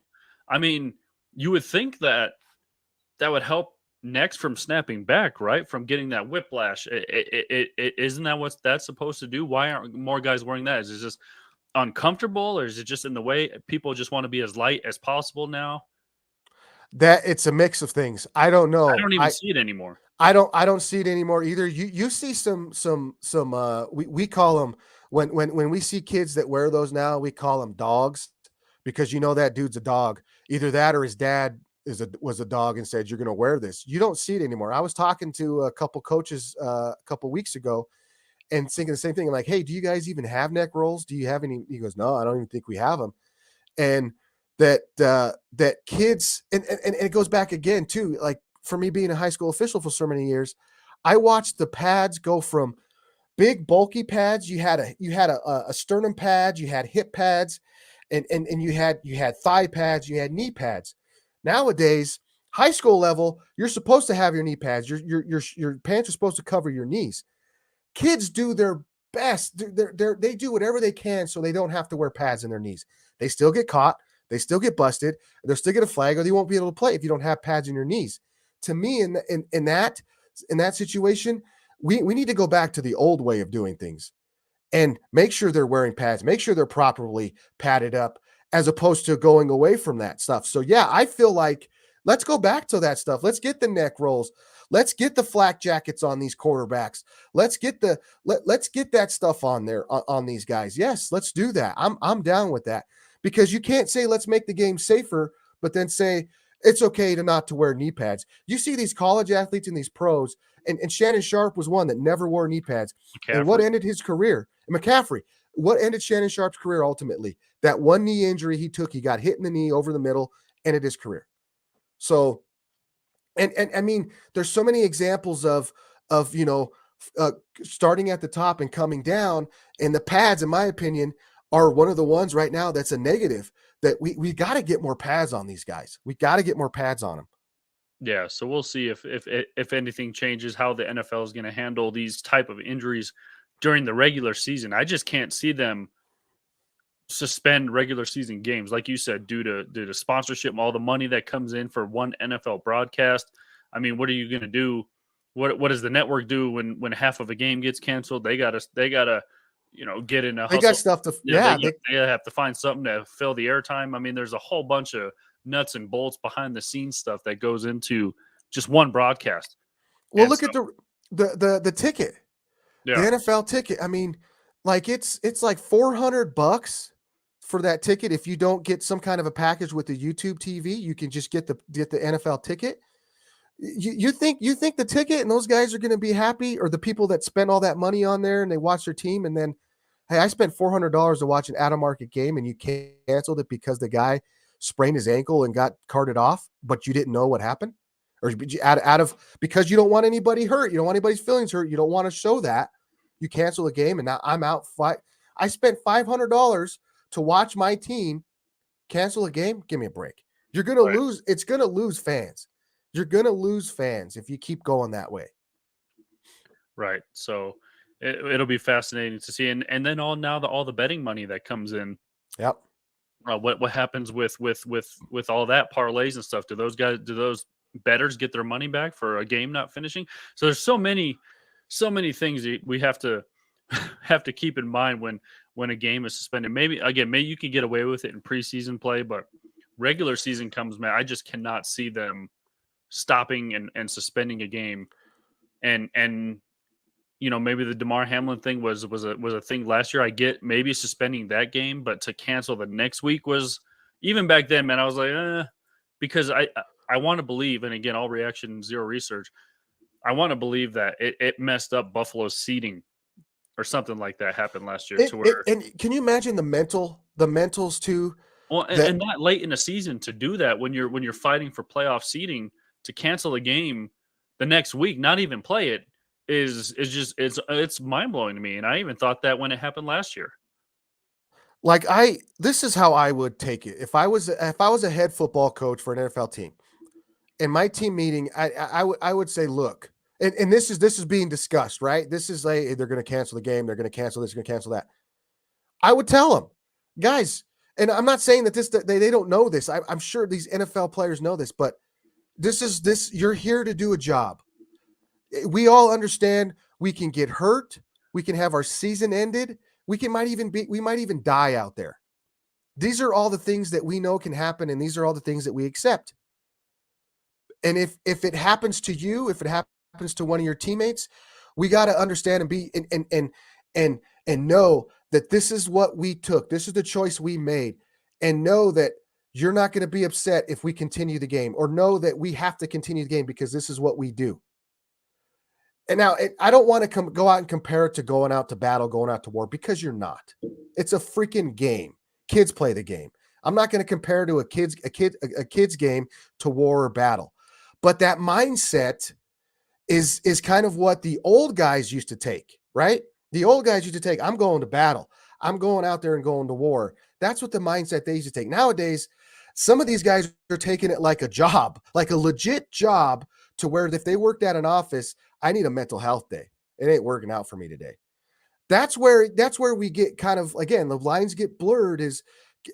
A: I mean, you would think that would help necks from snapping back, right? From getting that whiplash. Isn't that what that's supposed to do? Why aren't more guys wearing that? Is it just uncomfortable, or is it just in the way people just want to be as light as possible now?
B: That it's a mix of things. I don't know.
A: I don't even see it anymore.
B: I don't see it anymore either. You see some we call them when we see kids that wear those now, we call them dogs because you know that dude's a dog. Either that or his dad was a dog and said you're going to wear this. You don't see it anymore. I was talking to a couple coaches a couple weeks ago and thinking the same thing. I'm like, "Hey, do you guys even have neck rolls? Do you have any?" He goes, "No, I don't even think we have them." And that kids and it goes back again too, like for me being a high school official for so many years, I watched the pads go from big bulky pads. You had a sternum pad, you had hip pads, and you had thigh pads, you had knee pads. Nowadays, high school level, you're supposed to have your knee pads. Your pants are supposed to cover your knees. Kids do their best. They do whatever they can so they don't have to wear pads in their knees. They still get caught. They still get busted. They'll still get a flag, or they won't be able to play if you don't have pads in your knees. To me, in that situation, we need to go back to the old way of doing things and make sure they're wearing pads, make sure they're properly padded up, as opposed to going away from that stuff. So yeah, I feel like let's go back to that stuff. Let's get the neck rolls. Let's get the flak jackets on these quarterbacks. Let's get let's get that stuff on there on these guys. Yes, let's do that. I'm down with that because you can't say let's make the game safer, but then say it's okay to wear knee pads. You see these college athletes and these pros, and Shannon Sharp was one that never wore knee pads.
A: McCaffrey.
B: And what ended his career? McCaffrey. What ended Shannon Sharp's career ultimately? That one knee injury he took. He got hit in the knee over the middle, ended his career. So, and I mean, there's so many examples of starting at the top and coming down, and the pads, in my opinion, are one of the ones right now that's a negative. That we got to get more pads on these guys. We got to get more pads on them.
A: Yeah, so we'll see if anything changes, how the NFL is going to handle these type of injuries during the regular season. I just can't see them suspend regular season games, like you said, due to sponsorship and all the money that comes in for one NFL broadcast. I mean, what are you going to do? What does the network do when half of a game gets canceled? They gotta get in a hustle.
B: They got stuff to
A: they have to find something to fill the airtime. I mean, there's a whole bunch of nuts and bolts behind the scenes stuff that goes into just one broadcast.
B: Well, look at the ticket, the NFL ticket. I mean, like it's like $400 for that ticket. If you don't get some kind of a package with the YouTube TV, you can just get the NFL ticket. You think the ticket and those guys are going to be happy, or the people that spend all that money on there and they watch their team and then, hey, I spent $400 to watch an out-of-market game and you canceled it because the guy sprained his ankle and got carted off, but you didn't know what happened? Or because you don't want anybody hurt, you don't want anybody's feelings hurt, you don't want to show that, you cancel the game, and now I'm out. I spent $500 to watch my team cancel a game. Give me a break. You're going to lose. It's going to lose fans. You're going to lose fans if you keep going that way.
A: Right. So it'll be fascinating to see, and then all the betting money that comes in.
B: Yep.
A: What happens with all that parlays and stuff? Do those betters get their money back for a game not finishing? So there's so many things we have to have to keep in mind when a game is suspended. Maybe you can get away with it in preseason play, but regular season comes, man. I just cannot see them stopping and suspending a game. And maybe the Damar Hamlin thing was a thing last year. I get maybe suspending that game, but to cancel the next week was, even back then, man. I was like, because I want to believe, and again, all reaction, zero research. I want to believe that it messed up Buffalo's seating or something like that happened last year to where,
B: And can you imagine the mentals too?
A: well,
B: That
A: and not late in the season to do that when you're fighting for playoff seeding, to cancel a game the next week, not even play it, is just it's mind blowing to me. And I even thought that when it happened last year.
B: like this is how I would take it. If I was a head football coach for an NFL team, in my team meeting, I would say, look, and this is being discussed, right? This is like, hey, they're going to cancel the game, they're going to cancel this, they're going to cancel that. I would tell them, guys, and I'm not saying that they don't know this. I'm sure these NFL players know this, but this. You're here to do a job. We all understand we can get hurt, we can have our season ended, we might even die out there. These are all the things that we know can happen, and these are all the things that we accept. And if it happens to you, if it happens to one of your teammates, we got to understand and be and know that this is what we took. This is the choice we made, and know that you're not going to be upset if we continue the game, or know that we have to continue the game because this is what we do. And now I don't want to go out and compare it to going out to battle, going out to war, because you're not. It's a freaking game. Kids play the game. I'm not going to compare to a kid's game to war or battle. But that mindset is kind of what the old guys used to take, right? The old guys used to take, I'm going to battle. I'm going out there and going to war. That's what the mindset they used to take. Nowadays, some of these guys are taking it like a job, like a legit job, to where if they worked at an office, I need a mental health day. It ain't working out for me today. That's where we get kind of, again, the lines get blurred. Is,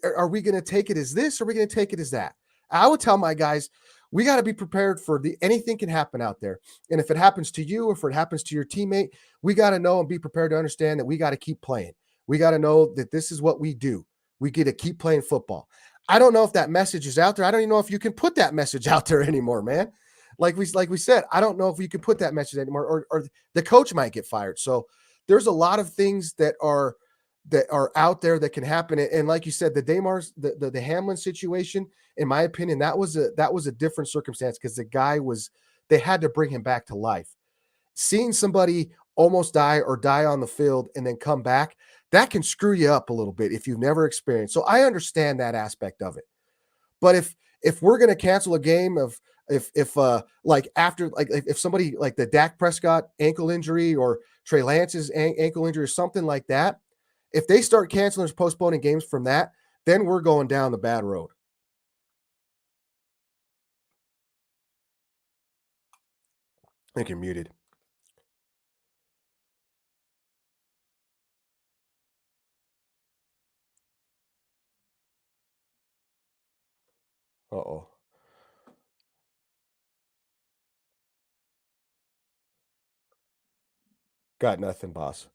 B: are we going to take it as this, or are we going to take it as that? I would tell my guys, we got to be prepared for anything can happen out there. And if it happens to you, or if it happens to your teammate, we got to know and be prepared to understand that we got to keep playing. We got to know that this is what we do. We get to keep playing football. I don't know if that message is out there. I don't even know if you can put that message out there anymore, man. Like we said, I don't know if you can put that message anymore, or the coach might get fired. So there's a lot of things that are out there that can happen. And like you said, the Hamlin situation, in my opinion, that was a different circumstance, because they had to bring him back to life. Seeing somebody almost die or die on the field and then come back, that can screw you up a little bit if you've never experienced. So I understand that aspect of it. But if we're going to cancel a game, of if like after, like if somebody like the Dak Prescott ankle injury, or Trey Lance's ankle injury, or something like that, if they start canceling or postponing games from that, then we're going down the bad road. I think you're muted. Uh-oh. Got nothing, boss.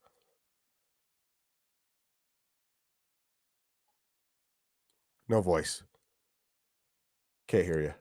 B: No voice. Can't hear you.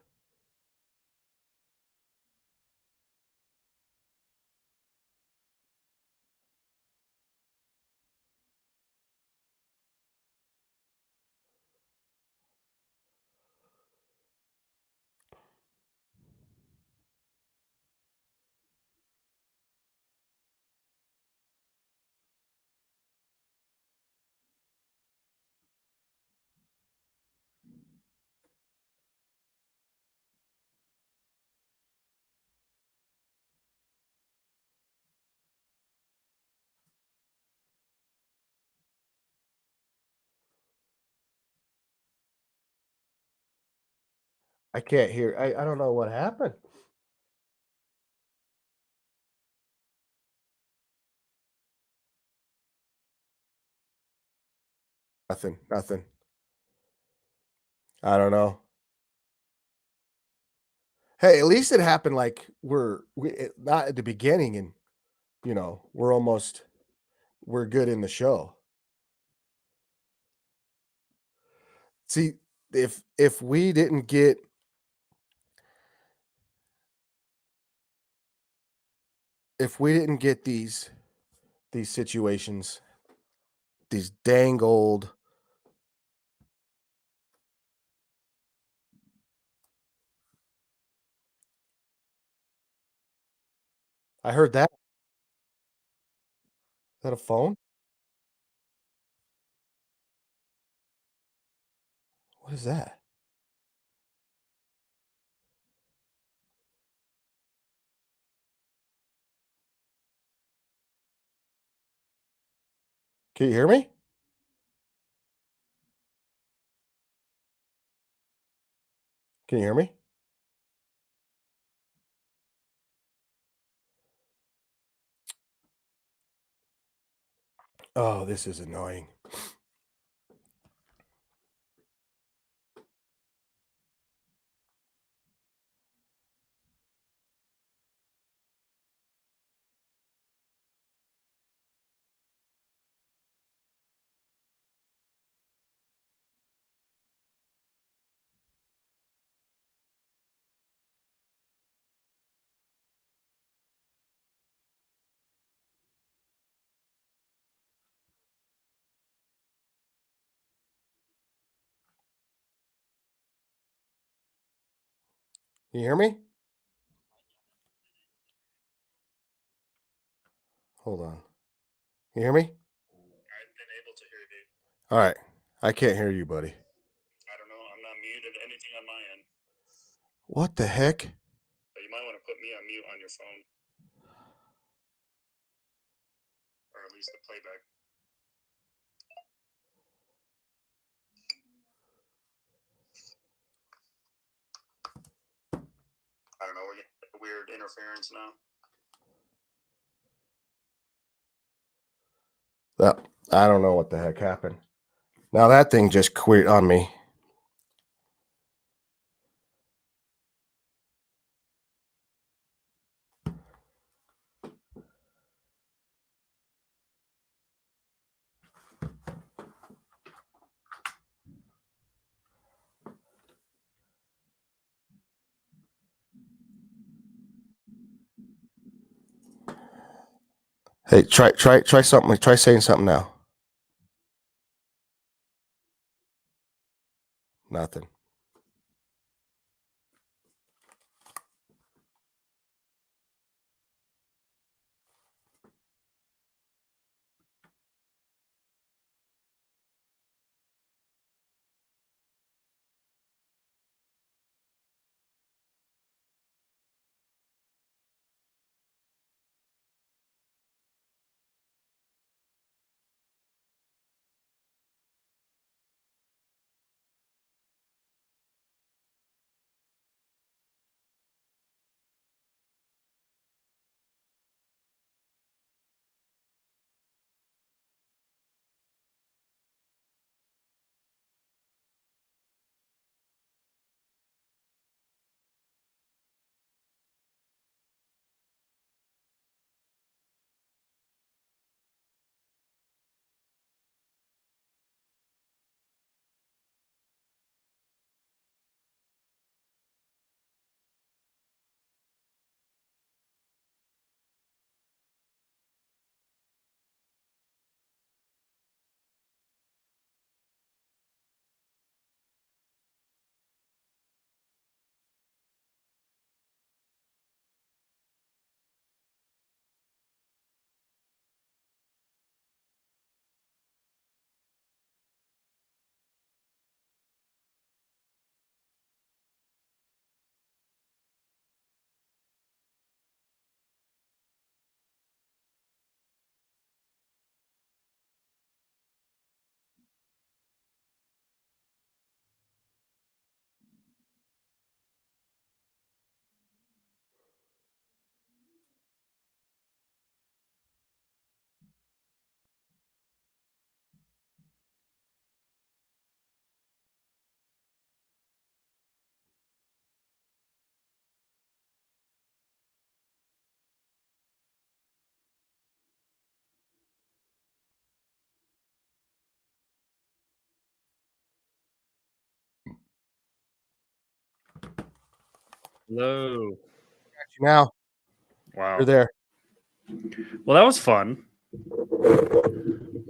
B: I can't hear. I don't know what happened. Nothing. Nothing. I don't know. Hey, at least it happened like not at the beginning, and we're good in the show. See, if we didn't get these situations, these dang old. I heard that. Is that a phone? What is that? Can you hear me? Can you hear me? Oh, this is annoying. Can you hear me? Hold on. Can you hear me?
A: I've been able to hear you.
B: All right. I can't hear you, buddy.
A: I don't know. I'm not muted anything on my end.
B: What the heck?
A: But you might want to put me on mute on your phone, or at least the playback. I don't know. We're getting weird interference now.
B: I don't know what the heck happened. Now that thing just quit on me. Hey, try something. Try saying something now. Nothing.
A: Hello.
B: Now you're
A: Wow.
B: there.
A: Well, that was fun.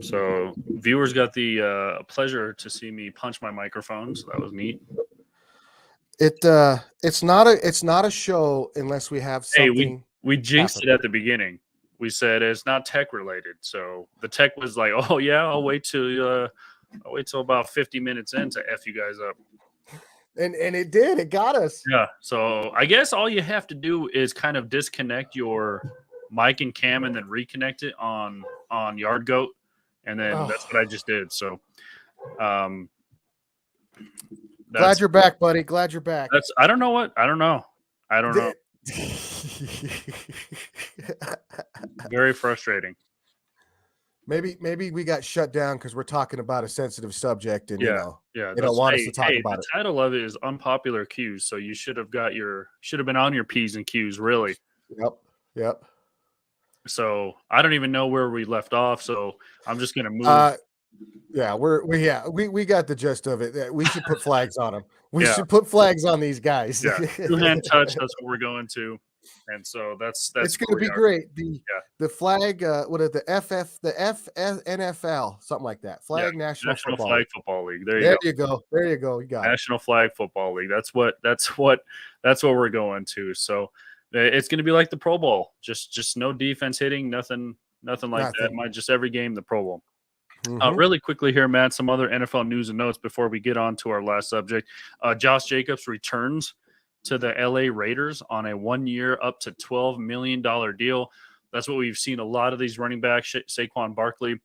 A: So viewers got the pleasure to see me punch my microphone. So that was neat.
B: It's not a show unless we have
A: Hey,
B: something
A: we jinxed
B: happen.
A: it at the beginning. We said it's not tech related. So the tech was like, "Oh yeah, I'll wait till about 50 minutes in to f you guys up."
B: And it did. It got us.
A: Yeah. So I guess all you have to do is kind of disconnect your mic and cam and then reconnect it on Yard Goat, and then that's
B: Oh,
A: what I just did. So um,
B: glad
A: that's
B: you're back, buddy. Glad you're back.
A: I don't know what I don't know. I don't know. Very frustrating.
B: maybe we got shut down because we're talking about a sensitive subject, and
A: Yeah. Yeah.
B: they don't want us to talk
A: Hey,
B: about
A: the
B: it.
A: title of it is Unpopular Qs. So you should have been on your P's and Q's, really.
B: Yep. Yep.
A: So I don't even know where we left off. So I'm just gonna move.
B: Yeah, we got the gist of it. We should put flags on them. We
A: Yeah.
B: should put flags on these guys.
A: Yeah. Two-hand touch, that's what we're going to. And so that's
B: It's going to
A: where we
B: be
A: are.
B: great.
A: Yeah.
B: The flag, what is the NFL, something like that.
A: Yeah.
B: Flag National
A: National
B: Football
A: Flag
B: League.
A: Football League. There you
B: There
A: go.
B: you go. There you go. You got it.
A: National Flag Football League. That's what we're going to. So it's going to be like the Pro Bowl. Just no defense hitting, nothing like that.
B: Nothing.
A: Might just every game the Pro Bowl.
B: Mhm.
A: Really quickly here, Matt, some other NFL news and notes before we get on to our last subject. Josh Jacobs returns to the LA Raiders on a 1 year, up to $12 million deal. That's what we've seen a lot of these running backs, Saquon Barkley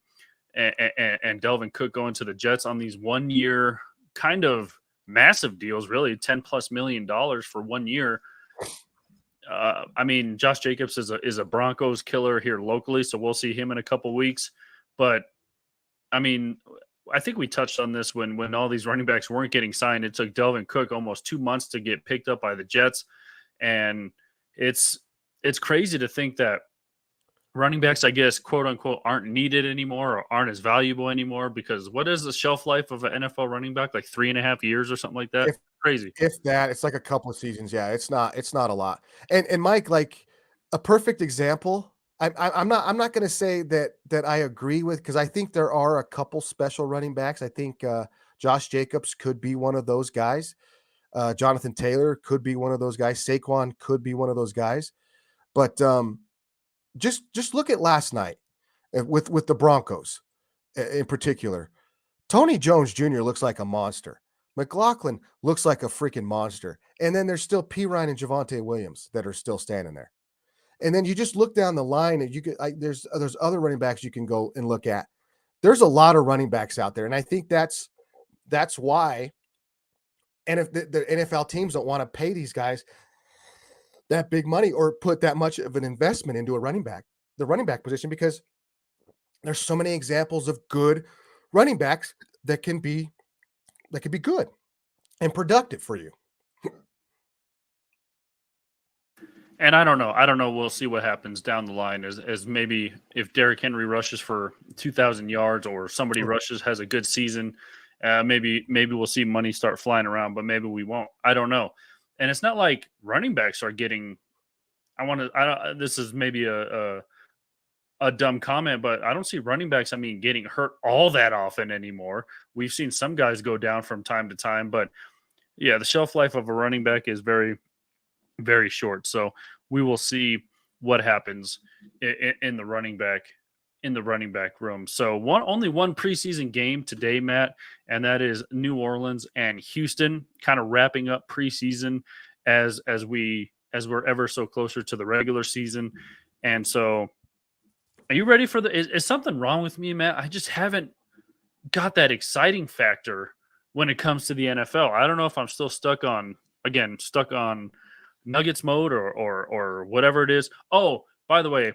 A: and Delvin Cook, going to the Jets on these 1 year kind of massive deals, really $10+ million for 1 year. I mean, Josh Jacobs is a Broncos killer here locally, so we'll see him in a couple weeks. But I mean, I think we touched on this when all these running backs weren't getting signed. It took Delvin Cook almost 2 months to get picked up by the Jets, and it's crazy to think that running backs, I guess, quote unquote, aren't needed anymore or aren't as valuable anymore, because what is the shelf life of an NFL running back? Like 3.5 years or something like that?
B: If
A: Crazy.
B: if that, it's like a couple of seasons. Yeah, it's not a lot. And Mike, like a perfect example. I'm not going to say that I agree with, because I think there are a couple special running backs. I think Josh Jacobs could be one of those guys. Jonathan Taylor could be one of those guys. Saquon could be one of those guys. But just look at last night with the Broncos in particular. Tony Jones Jr. looks like a monster. McLaughlin looks like a freaking monster. And then there's still P. Ryan and Javonte Williams that are still standing there. And then you just look down the line, and you could there's other running backs you can go and look at. There's a lot of running backs out there, and I think that's why. And if the NFL teams don't want to pay these guys that big money or put that much of an investment into the running back position, because there's so many examples of good running backs that can be good and productive for you.
A: And I don't know. I don't know. We'll see what happens down the line as maybe if Derrick Henry rushes for 2,000 yards or somebody has a good season, maybe we'll see money start flying around, but maybe we won't. I don't know. And it's not like running backs are getting. This is maybe a dumb comment, but I don't see running backs, I mean, getting hurt all that often anymore. We've seen some guys go down from time to time, but yeah, the shelf life of a running back is very, very short. So we will see what happens in the running back room. So only one preseason game today, Matt, and that is New Orleans and Houston, kind of wrapping up preseason as we're ever so closer to the regular season. And so, are you ready for is something wrong with me, Matt? I just haven't got that exciting factor when it comes to the NFL. I don't know if I'm still stuck on Nuggets mode or whatever it is. Oh, by the way,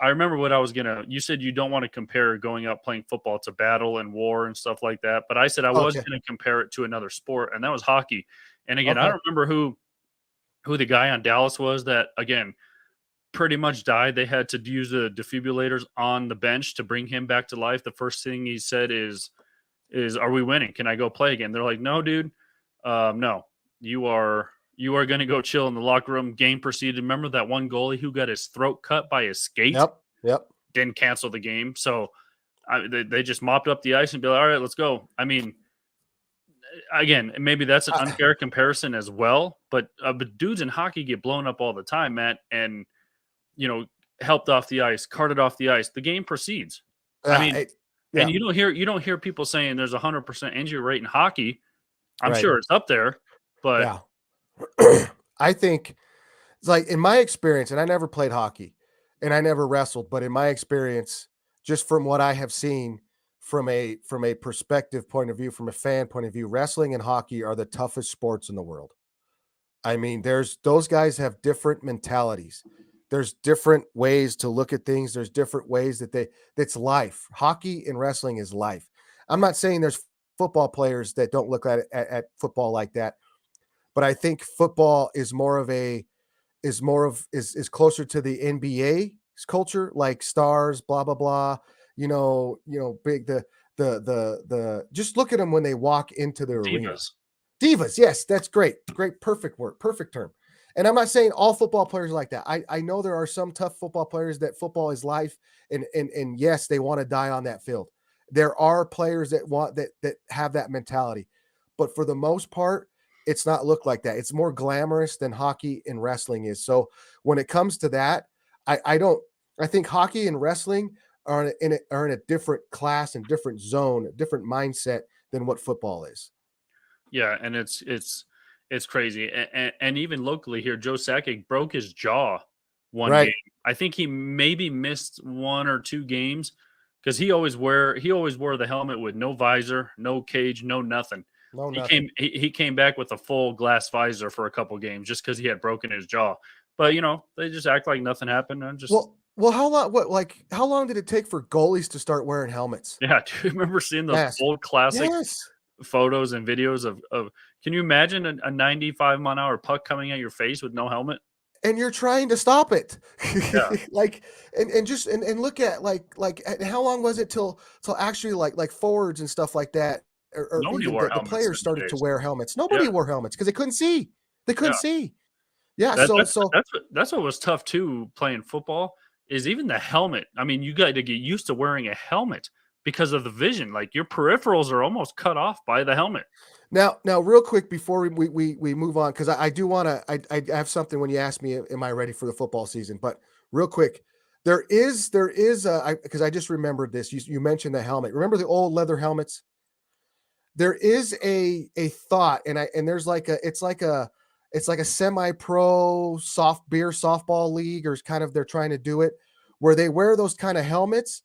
A: I remember what I was you said you don't want to compare going out playing football to battle and war and stuff like that, but I said I was
B: Okay.
A: going to compare it to another sport, and that was hockey. And again, I
B: Okay.
A: don't remember who the guy on Dallas was that, again, pretty much died. They had to use the defibrillators on the bench to bring him back to life. The first thing he said is are we winning? Can I go play again? They're like, no, dude. No, you are you are going to go chill in the locker room. Game proceeded. Remember that one goalie who got his throat cut by his skate?
B: Yep.
A: Didn't cancel the game. So they just mopped up the ice and be like, all right, let's go. I mean, again, maybe that's an unfair comparison as well, but dudes in hockey get blown up all the time, Matt, and helped off the ice, carted off the ice. The game proceeds. I mean,
B: yeah.
A: and you don't hear people saying there's 100% injury rate in hockey. I'm
B: Right.
A: sure it's up there, but
B: I think it's like in my experience, and I never played hockey and I never wrestled, but in my experience, just from what I have seen from a perspective point of view, from a fan point of view, wrestling and hockey are the toughest sports in the world. I mean, those guys have different mentalities. There's different ways to look at things. There's different ways that's life. Hockey and wrestling is life. I'm not saying there's football players that don't look at football like that, but I think football is is closer to the NBA culture, like stars, blah blah blah. Big the just look at them when they walk into the arena. Divas, yes, that's great. Great, perfect word, perfect term. And I'm not saying all football players are like that. I know there are some tough football players that football is life, and yes, they want to die on that field. There are players that have that mentality, but for the most part, it's not looked like that. It's more glamorous than hockey and wrestling is. So when it comes to that, I think hockey and wrestling are in a different class and different zone, different mindset than what football is.
A: Yeah, and it's crazy. And even locally here, Joe Sakic broke his jaw one game. I think he maybe missed 1 or 2 games because he always wore the helmet with no visor, no cage, no nothing. He came back with a full glass visor for a couple games just because he had broken his jaw. But they just act like nothing happened. And just
B: well, how long did it take for goalies to start wearing helmets?
A: Yeah, do you remember seeing those old classic photos and videos of can you imagine a 95-mile-an-hour puck coming at your face with no helmet?
B: And you're trying to stop it.
A: Yeah.
B: and look at like how long was it till actually like forwards and stuff like that or even the players started to wear helmets. Nobody wore helmets because they couldn't see. Yeah,
A: that's what was tough too playing football is even the helmet. I mean, you got to get used to wearing a helmet because of the vision. Like your peripherals are almost cut off by the helmet.
B: Now, real quick before we move on, because I do want to, I have something when you ask me, am I ready for the football season? But real quick, there is because I just remembered this. You mentioned the helmet. Remember the old leather helmets? There is a thought, and there's it's like a semi-pro softball league, or kind of they're trying to do it where they wear those kind of helmets,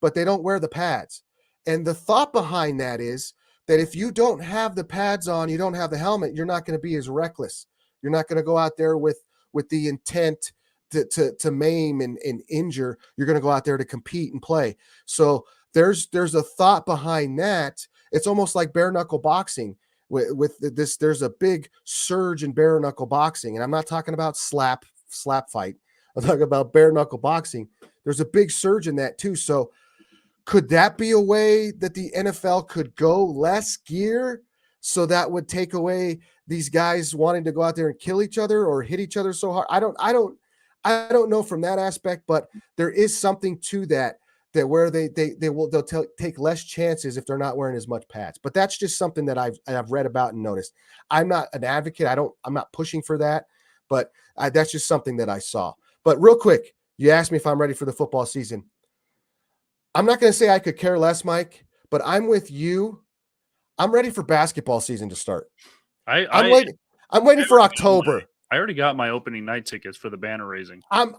B: but they don't wear the pads. And the thought behind that is that if you don't have the pads on, you don't have the helmet, you're not going to be as reckless. You're not going to go out there with the intent to maim and injure. You're going to go out there to compete and play. So there's a thought behind that. It's almost like bare knuckle boxing. With this, there's a big surge in bare knuckle boxing, and I'm not talking about slap fight. I'm talking about bare knuckle boxing. There's a big surge in that too. So could that be a way that the NFL could go less gear so that would take away these guys wanting to go out there and kill each other or hit each other so hard? I don't know from that aspect, but there is something to that where they'll take less chances if they're not wearing as much pads. But that's just something that I've read about and noticed. I'm not an advocate. I'm not pushing for that, but that's just something that I saw. But real quick, you asked me if I'm ready for the football season. I'm not going to say I could care less, Mike, but I'm with you. I'm ready for basketball season to start. I'm waiting for October.
A: I already got my opening night tickets for the banner raising.
B: I'm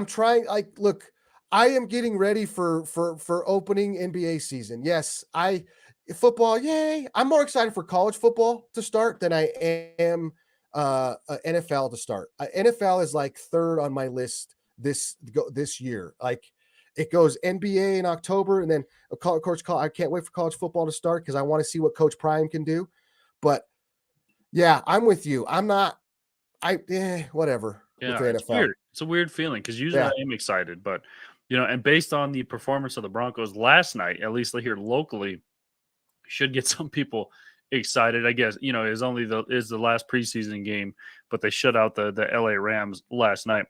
B: trying. Look, I am getting ready for opening NBA season. Yes, football. Yay! I'm more excited for college football to start than I am NFL to start. NFL is like third on my list this year. Like it goes NBA in October, and then of course I can't wait for college football to start because I want to see what Coach Prime can do. But yeah, I'm with you. I'm not. Whatever.
A: Yeah, it's weird. It's a weird feeling because usually I am excited, but and based on the performance of the Broncos last night, at least here locally, should get some people excited. I guess is only the last preseason game, but they shut out the LA Rams last night.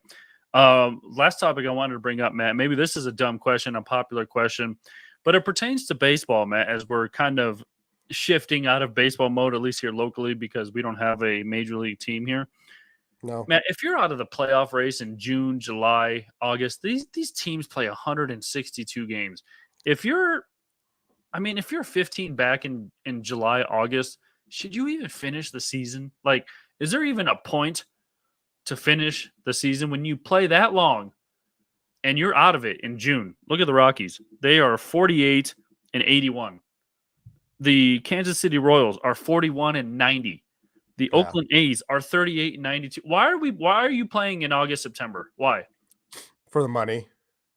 A: Last topic I wanted to bring up, Matt. Maybe this is a dumb question, a popular question, but it pertains to baseball, Matt. As we're kind of shifting out of baseball mode, at least here locally, because we don't have a major league team here.
B: No.
A: Matt, if you're out of the playoff race in June, July, August, these teams play 162 games. If you're 15 back in July, August, should you even finish the season? Like, is there even a point to finish the season when you play that long and you're out of it in June? Look at the Rockies. They are 48 and 81. The Kansas City Royals are 41 and 90. The
B: Yeah.
A: Oakland A's are 38 and 92. Why are you playing in August, September? Why?
B: For the money.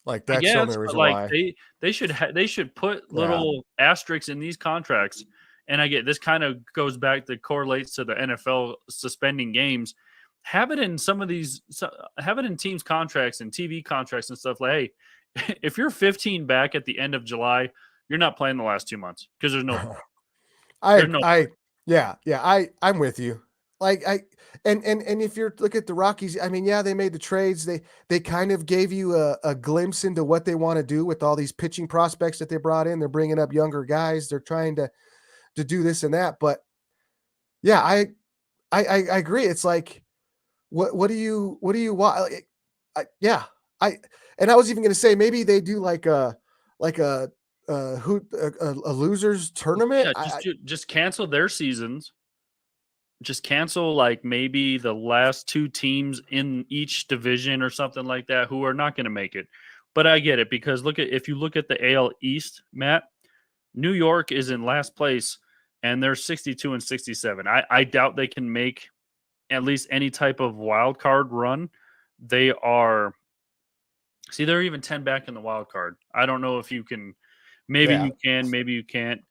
B: Like,
A: I
B: that's the only
A: guess, but
B: reason
A: like
B: why.
A: they should put
B: Yeah.
A: little asterisks in these contracts. And I get this kind of goes back that correlates to the NFL suspending games. Have it in have it in teams' contracts and TV contracts and stuff. Like, hey, if you're 15 back at the end of July, you're not playing the last 2 months because there's no point. There's no
B: I'm with you. Like, and if you're look at the Rockies, I mean, yeah, they made the trades. They kind of gave you a glimpse into what they want to do with all these pitching prospects that they brought in. They're bringing up younger guys. They're trying to do this and that. But yeah, I agree. It's like, what do you want? And I was even going to say maybe they do like a losers tournament.
A: Yeah, just cancel their seasons. Just cancel like maybe the last 2 teams in each division or something like that who are not going to make it. But I get it because if you look at the AL East, Matt, New York is in last place and they're 62 and 67. I doubt they can make at least any type of wild card run. They're even 10 back in the wild card. I don't know if you can. Maybe you can, maybe you can't.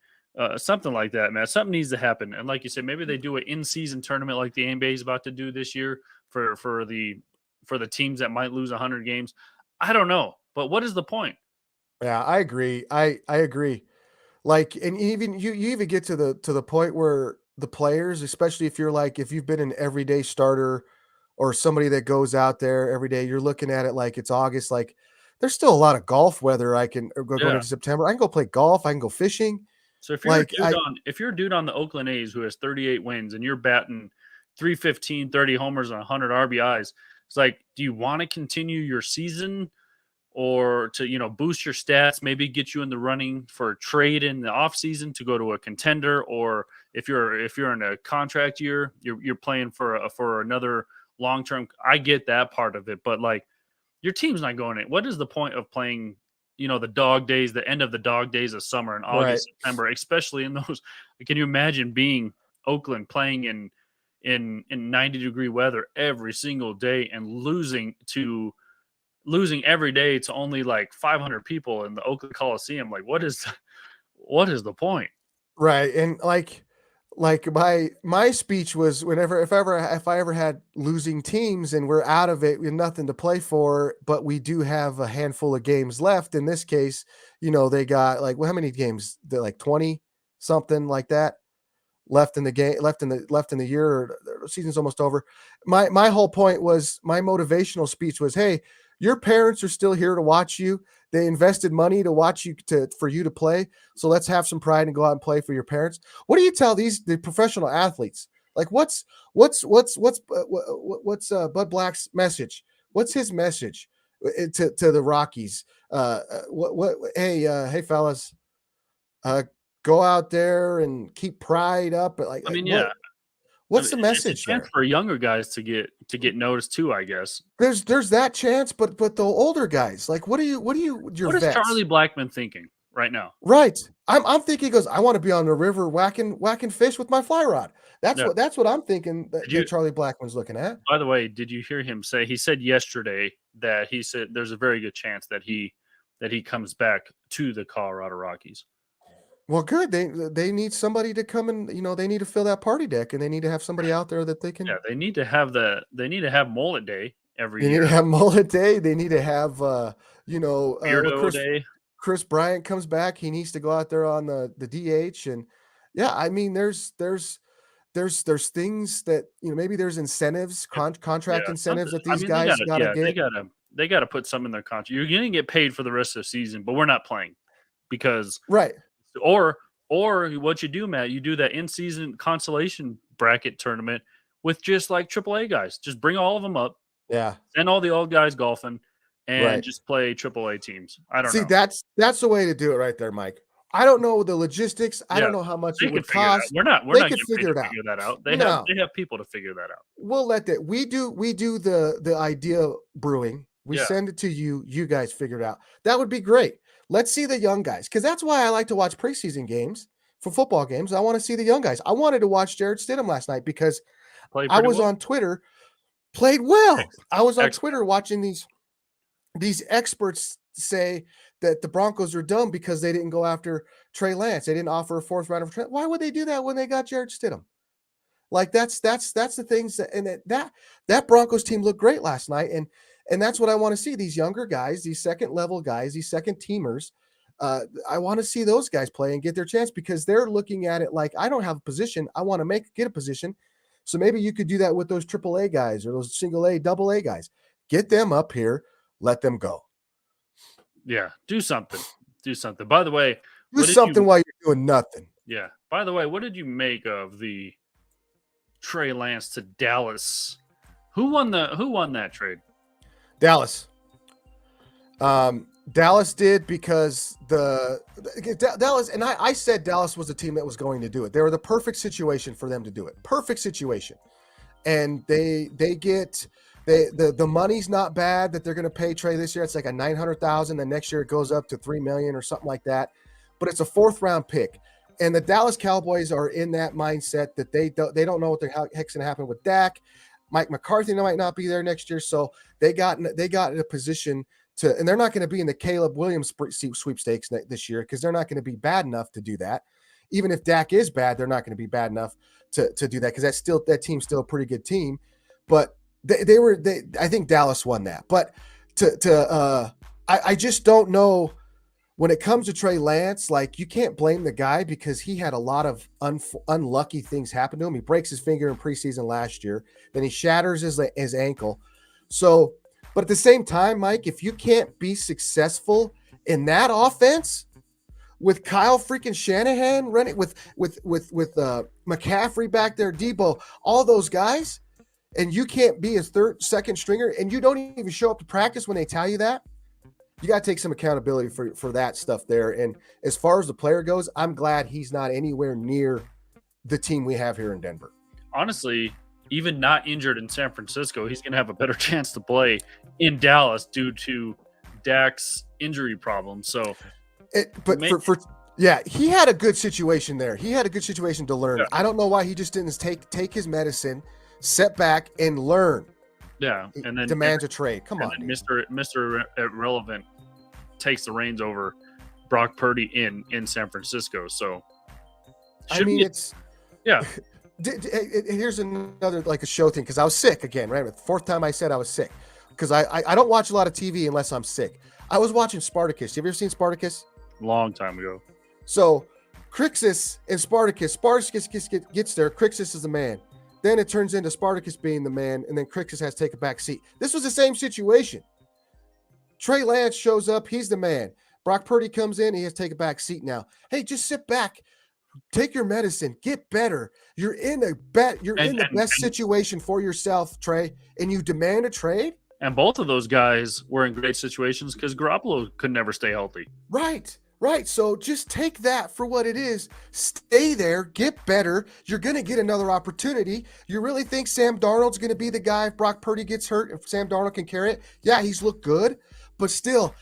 A: Something like that, man. Something needs to happen. And like you said, maybe they do an in-season tournament like the NBA is about to do this year for the teams that might lose 100 games. I don't know, but what is the point?
B: Yeah, I agree. I agree. Like, and even you even get to the point where the players, especially if you've been an everyday starter or somebody that goes out there every day, you're looking at it like it's August. Like, there's still a lot of golf weather I can go going into September. I can go play golf. I can go fishing.
A: So if you're a dude on the Oakland A's who has 38 wins and you're batting 315, 30 homers and 100 RBIs, it's like, do you want to continue your season or to boost your stats, maybe get you in the running for a trade in the offseason to go to a contender, or if you're in a contract year, you're playing for another long-term. I get that part of it, but like your team's not going in. What is the point of playing the dog days, the end of the dog days of summer in August, September, especially in those? Can you imagine being Oakland playing in 90-degree weather every single day and losing every day to only like 500 people in the Oakland Coliseum? Like, what is the point?
B: Right. And like my speech was if I ever had losing teams and we're out of it with nothing to play for, but we do have a handful of games left. In this case, they got like, well, how many games? They're like 20 something like that left in the game, left in the year. The season's almost over. My whole point was, my motivational speech was, hey, your parents are still here to watch you. They invested money to watch you for you to play. So let's have some pride and go out and play for your parents. What do you tell the professional athletes? Like, what's Bud Black's message? What's his message to the Rockies? Hey fellas, go out there and keep pride up. Like,
A: I mean, yeah.
B: What's the message?
A: It's a chance for younger guys to get noticed too, I guess.
B: There's that chance, but the older guys, like, what is
A: Charlie Blackmon thinking right now?
B: Right. I'm thinking, he goes, I want to be on the river whacking fish with my fly rod. That's what I'm thinking that Charlie Blackmon's looking at.
A: By the way, did you hear him say, he said yesterday that he said there's a very good chance that he comes back to the Colorado Rockies.
B: Well, good. They need somebody to come and they need to fill that party deck, and they need to have somebody out there that they can.
A: Yeah, they need to have mullet day every
B: year. They need to have mullet day. They need to have
A: Beardo day.
B: Chris Bryant comes back. He needs to go out there on the DH, and Yeah, I mean, there's things that, maybe there's incentives,
A: Yeah,
B: contract incentives
A: something.
B: that
A: I
B: these
A: mean, they
B: guys
A: gotta.
B: got to
A: Yeah,
B: get.
A: they gotta put some in their contract. You're gonna get paid for the rest of the season, but we're not playing because
B: Right.
A: or what you do, Matt, you do that in season consolation bracket tournament with just like AAA guys. Just bring all of them up,
B: Yeah.
A: send all the old guys golfing, and
B: Right.
A: just play AAA teams. I don't
B: See,
A: know.
B: that's the way to do it right there, Mike. I don't know the logistics. I
A: Yeah,
B: don't know how much
A: they
B: it
A: can
B: would
A: figure it out.
B: cost.
A: We're
B: They
A: not
B: could
A: getting paid
B: figure
A: to
B: it out.
A: figure that out.
B: No,
A: They have people to figure that out.
B: we'll let that. We do the idea brewing. We
A: Yeah,
B: send it to you. You guys figure it out. That would be great. Let's see the young guys, because that's why I like to watch preseason games for football games. I want to see the young guys. I wanted to watch Jared Stidham last night because
A: play
B: I
A: pretty
B: was
A: well.
B: on Twitter, played well.
A: Excellent,
B: I was on
A: excellent.
B: Twitter watching these experts say that the Broncos are dumb because they didn't go after Trey Lance. They didn't offer a fourth rounder for Trey. Why would they do that when they got Jared Stidham? Like that's the things that, and that Broncos team looked great last night, and that's what I want to see. These younger guys, these second level guys, these second teamers. I want to see those guys play and get their chance because they're looking at it like, I don't have a position. I want to get a position. So maybe you could do that with those AAA guys or those single A, double A guys. Get them up here, let them go.
A: Yeah, do something. Do something. By the way,
B: Do
A: what did
B: something
A: you?
B: while you're doing nothing.
A: Yeah. By the way, what did you make of the Trey Lance to Dallas? Who won that trade?
B: Dallas. Dallas did because Dallas, and I said Dallas was the team that was going to do it. They were the perfect situation for them to do it. Perfect situation. And they get the money's not bad that they're going to pay Trey this year. It's like a $900,000. Then next year it goes up to $3 million or something like that. But it's a fourth round pick. And the Dallas Cowboys are in that mindset that they don't know what the heck's going to happen with Dak. Mike McCarthy might not be there next year, so they got in a position to, and they're not going to be in the Caleb Williams sweepstakes this year because they're not going to be bad enough to do that. Even if Dak is bad, they're not going to be bad enough to do that because that team's still a pretty good team. But I think Dallas won that. But I just don't know. When it comes to Trey Lance, like, you can't blame the guy because he had a lot of unlucky things happen to him. He breaks his finger in preseason last year. Then he shatters his ankle. So, but at the same time, Mike, if you can't be successful in that offense with Kyle freaking Shanahan running with McCaffrey back there, Debo, all those guys, and you can't be a second stringer, and you don't even show up to practice when they tell you that, you got to take some accountability for that stuff there. And as far as the player goes, I'm glad he's not anywhere near the team we have here in Denver.
A: Honestly, even not injured in San Francisco, he's going to have a better chance to play in Dallas due to Dak's injury problem. So,
B: he had a good situation there. He had a good situation to learn.
A: Yeah.
B: I don't know why he just didn't take his medicine, set back, and learn.
A: Yeah, and then
B: demands a trade. Come on,
A: Mr. Irrelevant takes the reins over Brock Purdy in San Francisco. So,
B: it's
A: yeah.
B: Here's another, like, a show thing, because I was sick again. Right, the fourth time I said I was sick because I don't watch a lot of TV unless I'm sick. I was watching Spartacus. Have you ever seen Spartacus?
A: Long time ago.
B: So, Crixus and Spartacus gets there. Crixus is the man. Then it turns into Spartacus being the man, and then Crixus has to take a back seat. This was the same situation. Trey Lance shows up. He's the man. Brock Purdy comes in. He has to take a back seat now. Hey, just sit back. Take your medicine. Get better. You're in the best situation for yourself, Trey, and you demand a trade?
A: And both of those guys were in great situations because Garoppolo could never stay healthy.
B: Right. So just take that for what it is. Stay there. Get better. You're going to get another opportunity. You really think Sam Darnold's going to be the guy if Brock Purdy gets hurt, if Sam Darnold can carry it? Yeah, he's looked good. But still,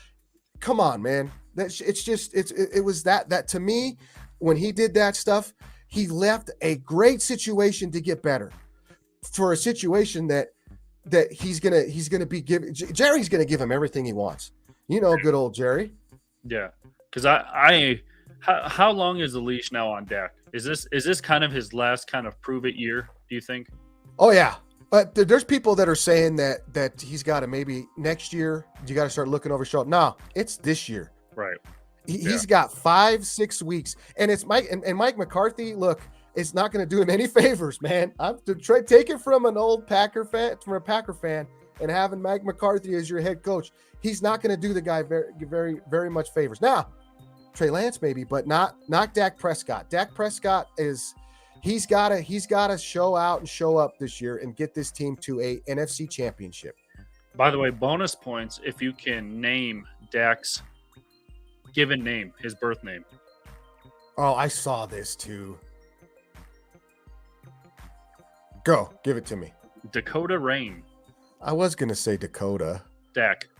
B: come on, man. It was that to me, when he did that stuff, he left a great situation to get better for a situation that he's gonna be giving. Jerry's gonna give him everything he wants. Good old Jerry.
A: Yeah. Because how long is the leash now on Dak? Is this kind of his last kind of prove it year? Do you think?
B: Oh yeah, but there's people that are saying that he's got to maybe next year. You got to start looking over his shoulder. No, it's this year.
A: Right.
B: He's got 5-6 weeks, and it's Mike and Mike McCarthy. Look, it's not going to do him any favors, man. I'm to try take it from an old Packer fan, from a Packer fan, and having Mike McCarthy as your head coach. He's not going to do the guy very, very much favors. Now, Trey Lance maybe, but not Dak Prescott. Dak Prescott he's got to show out and show up this year and get this team to a NFC championship.
A: By the way, bonus points if you can name Dak's given name, his birth name.
B: Oh, I saw this too. Go, give it to me.
A: Dakota Rain.
B: I was going to say Dakota.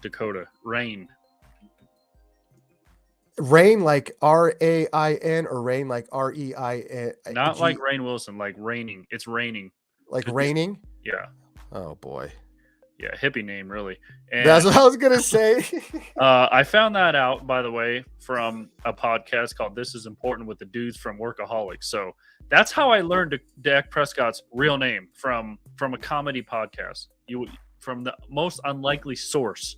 A: Dakota Rain.
B: Rain like R-A-I-N or rain like R-E-I-N?
A: Not like Rain Wilson, like raining. It's raining.
B: Like raining?
A: Yeah.
B: Oh, boy.
A: Yeah, hippie name, really. And,
B: that's what I was going to say.
A: I found that out, by the way, from a podcast called This Is Important with the dudes from Workaholics. So that's how I learned Dak Prescott's real name, from a comedy podcast. From the most unlikely source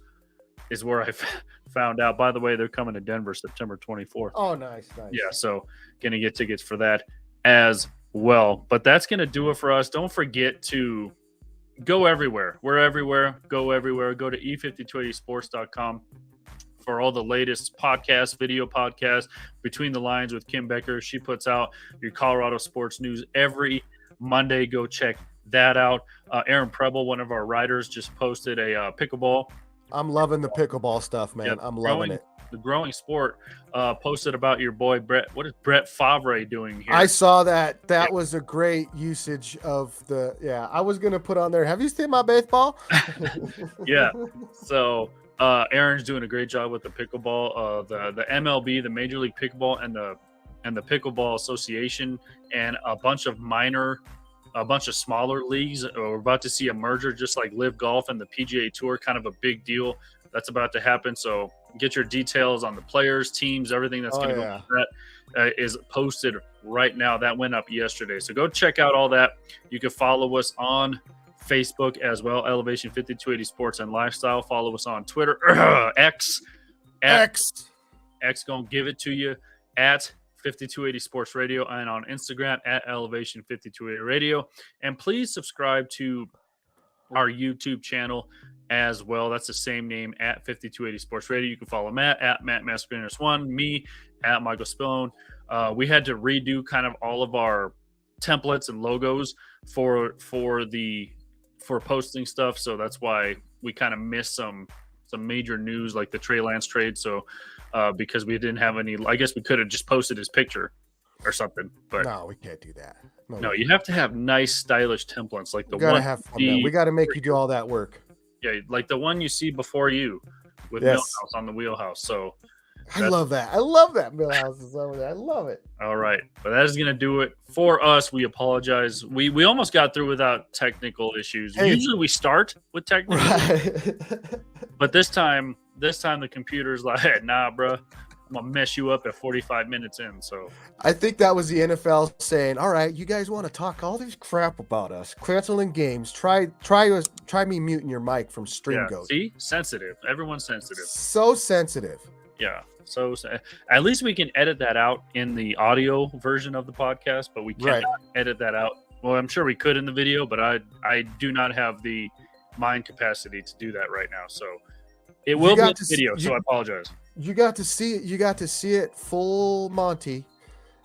A: is where I found out. By the way, they're coming to Denver September 24th.
B: Oh, nice.
A: Yeah, so going to get tickets for that as well. But that's going to do it for us. Don't forget to go everywhere. We're everywhere. Go everywhere. Go to e5280sports.com for all the latest podcasts, video podcasts, Between the Lines with Kim Becker. She puts out your Colorado sports news every Monday. Go check that out. Aaron Preble, one of our writers, just posted a pickleball.
B: I'm loving the pickleball stuff, man.
A: Yep,
B: I'm loving it.
A: The growing sport posted about your boy Brett. What is Brett Favre doing here?
B: I saw that. That was a great usage of the. Yeah, I was gonna put on there. Have you seen my baseball?
A: Yeah. So Aaron's doing a great job with the pickleball. The MLB, the Major League Pickleball, and the Pickleball Association, and a bunch of smaller leagues. We're about to see a merger, just like Live Golf and the PGA Tour. Kind of a big deal that's about to happen. So get your details on the players, teams, everything that's going to go with that is posted right now. That went up yesterday. So go check out all that. You can follow us on Facebook as well, Elevation 5280 Sports and Lifestyle. Follow us on Twitter, X gonna give it to you at 5280 Sports Radio, and on Instagram at Elevation 5280 Radio. And please subscribe to our YouTube channel as well. That's the same name, at 5280 Sports Radio. You can follow Matt at Matt Mascarenas1, me at Michael Spillone. We had to redo kind of all of our templates and logos for posting stuff, so that's why we kind of missed some major news like the Trey Lance trade. So because we didn't have any, I guess we could have just posted his picture or something, but
B: no, we can't do that.
A: No, you have to have nice, stylish templates like the
B: one.
A: Have fun,
B: we got to make you do all that work.
A: Yeah, like the one you see before you with Wheelhouse on the Wheelhouse. So
B: I love that. I love that Wheelhouse is over there. I love it.
A: All right, but that is going to do it for us. We apologize. We almost got through without technical issues. Hey. Usually we start with technical issues, but this time the computer's like, nah, bro, I'm gonna mess you up at 45 minutes in. So
B: I think that was the NFL saying, all right, you guys want to talk all this crap about us, canceling games. Try me muting your mic from StreamGoat.
A: See, sensitive. Everyone's sensitive.
B: So sensitive.
A: Yeah. So at least we can edit that out in the audio version of the podcast, but we cannot edit that out. Well, I'm sure we could in the video, but I do not have the mind capacity to do that right now. So it will be in the video. So I apologize. You got to see it.
B: You got to see it full Monty,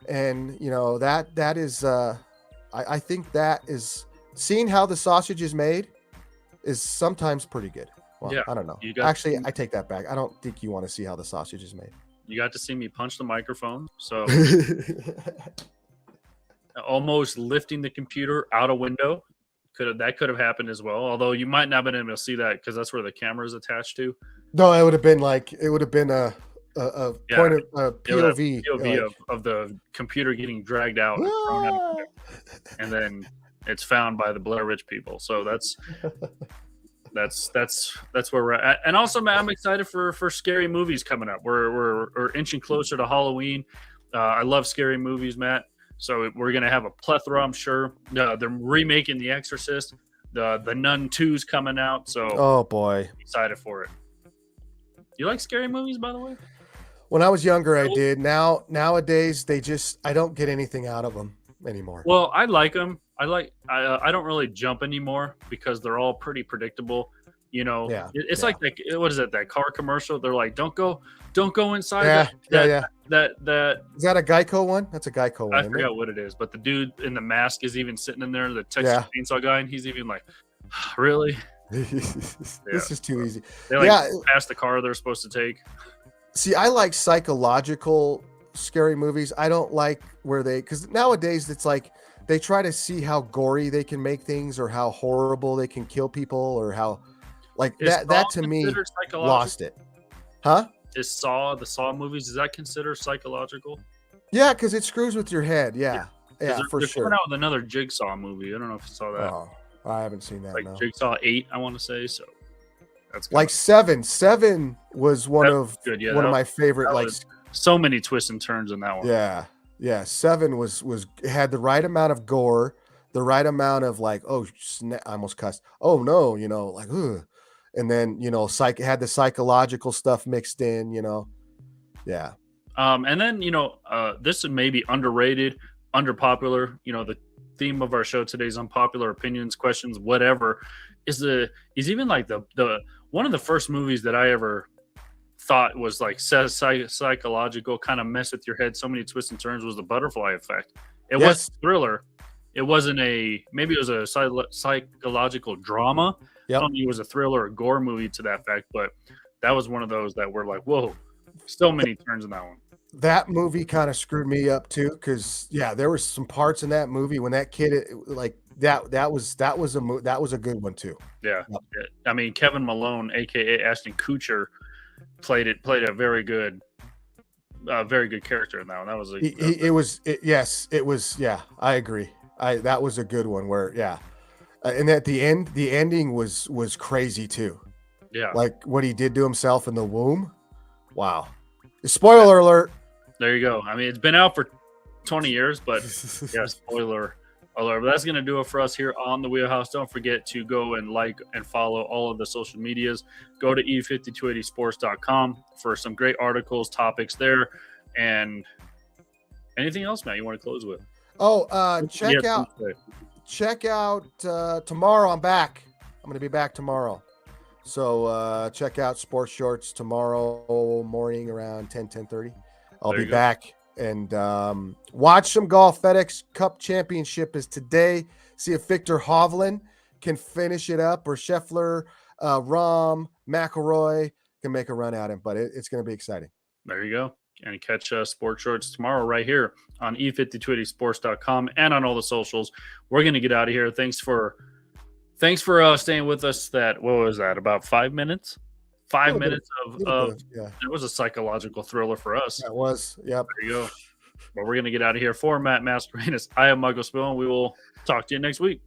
B: and you know that is. I think that is seeing how the sausage is made is sometimes pretty good. Well, I don't know. Actually, I take that back. I don't think you want to see how the sausage is made.
A: You got to see me punch the microphone. So almost lifting the computer out a window. That could have happened as well. Although you might not have been able to see that because that's where the camera is attached to.
B: No, it would have been a point of POV
A: of the computer getting dragged out and thrown out, and then it's found by the Blair Witch people. So that's where we're at. And also, man, I'm excited for scary movies coming up. We're inching closer to Halloween. I love scary movies, Matt. So we're gonna have a plethora, I'm sure. They're remaking The Exorcist. The Nun 2's coming out. So
B: oh boy,
A: excited for it. You like scary movies, by the way?
B: When I was younger, I did. Nowadays, I don't get anything out of them anymore.
A: Well, I like them. I don't really jump anymore because they're all pretty predictable. You know,
B: Yeah,
A: it's
B: yeah,
A: like what is it? That car commercial? They're like, don't go inside
B: yeah, yeah.
A: that.
B: Is that a Geico one? That's a Geico one,
A: I
B: isn't it?
A: forgot what it is, but the dude in the mask is even sitting in there, the Texas
B: Yeah.
A: Chainsaw guy, and he's even like, really?
B: This is too easy.
A: They like
B: Yeah.
A: pass the car they're supposed to take.
B: See, I like psychological scary movies. I don't like because nowadays it's like they try to see how gory they can make things or how horrible they can kill people or how like
A: Is
B: that
A: Saw
B: to me
A: considered psychological?
B: lost it. Huh?
A: Is Saw the Saw movies? Is that considered psychological?
B: Yeah, because it screws with your head. Yeah. Yeah, for
A: They're
B: sure.
A: coming out with another Jigsaw movie. I don't know if you saw that.
B: Oh, I haven't seen that.
A: Like
B: No.
A: Jigsaw 8, I want to say. So that's
B: Like Seven. Seven was one
A: That
B: of
A: was good, yeah,
B: one of
A: that
B: my favorite.
A: that
B: Like,
A: was so many twists and turns in that one.
B: yeah, yeah. Seven was had the right amount of gore, the right amount of like, oh, I almost cussed. Oh no, like, ugh. And then had the psychological stuff mixed in. Yeah.
A: And then this is maybe underrated, underpopular. The theme of our show today is unpopular opinions, questions, whatever. Is even like the one of the first movies that I ever thought was like psychological, kind of mess with your head, so many twists and turns, was The Butterfly Effect. It was a thriller. It wasn't maybe it was a psychological drama.
B: Yep.
A: I don't think it was a thriller or gore movie to that effect, but that was one of those that were like, whoa, so many turns in that one.
B: That movie kind of screwed me up too, because there were some parts in that movie when that kid like that was a good one too.
A: Yeah. I mean, Kevin Malone, aka Ashton Kutcher, played a very good character in that one. That was
B: yes, it was. Yeah, I agree. That was a good one where and at the end, the ending was crazy too.
A: Yeah,
B: like what he did to himself in the womb. Wow. Spoiler alert.
A: There you go. I mean, it's been out for 20 years, but yeah, spoiler alert. But that's going to do it for us here on the Wheelhouse. Don't forget to go and like and follow all of the social medias. Go to e5280sports.com for some great articles, topics there. And anything else, Matt, you want to close with?
B: Oh, check out tomorrow. I'm back. I'm going to be back tomorrow. So check out Sports Shorts tomorrow morning around 10:30. I'll be back and watch some golf. FedEx Cup Championship is today. See if Victor Hovland can finish it up, or Scheffler, Rahm, McIlroy can make a run at him. But it's going to be exciting.
A: There you go. And catch Sports Shorts tomorrow right here on e5280sports.com and on all the socials. We're going to get out of here. Thanks for staying with us. What was that? About 5 minutes? 5 minutes of it was a psychological thriller for us.
B: That was, yep.
A: There you go. But we're going to get out of here. For Matt Mascarenas, I am Michael Spill, and we will talk to you next week.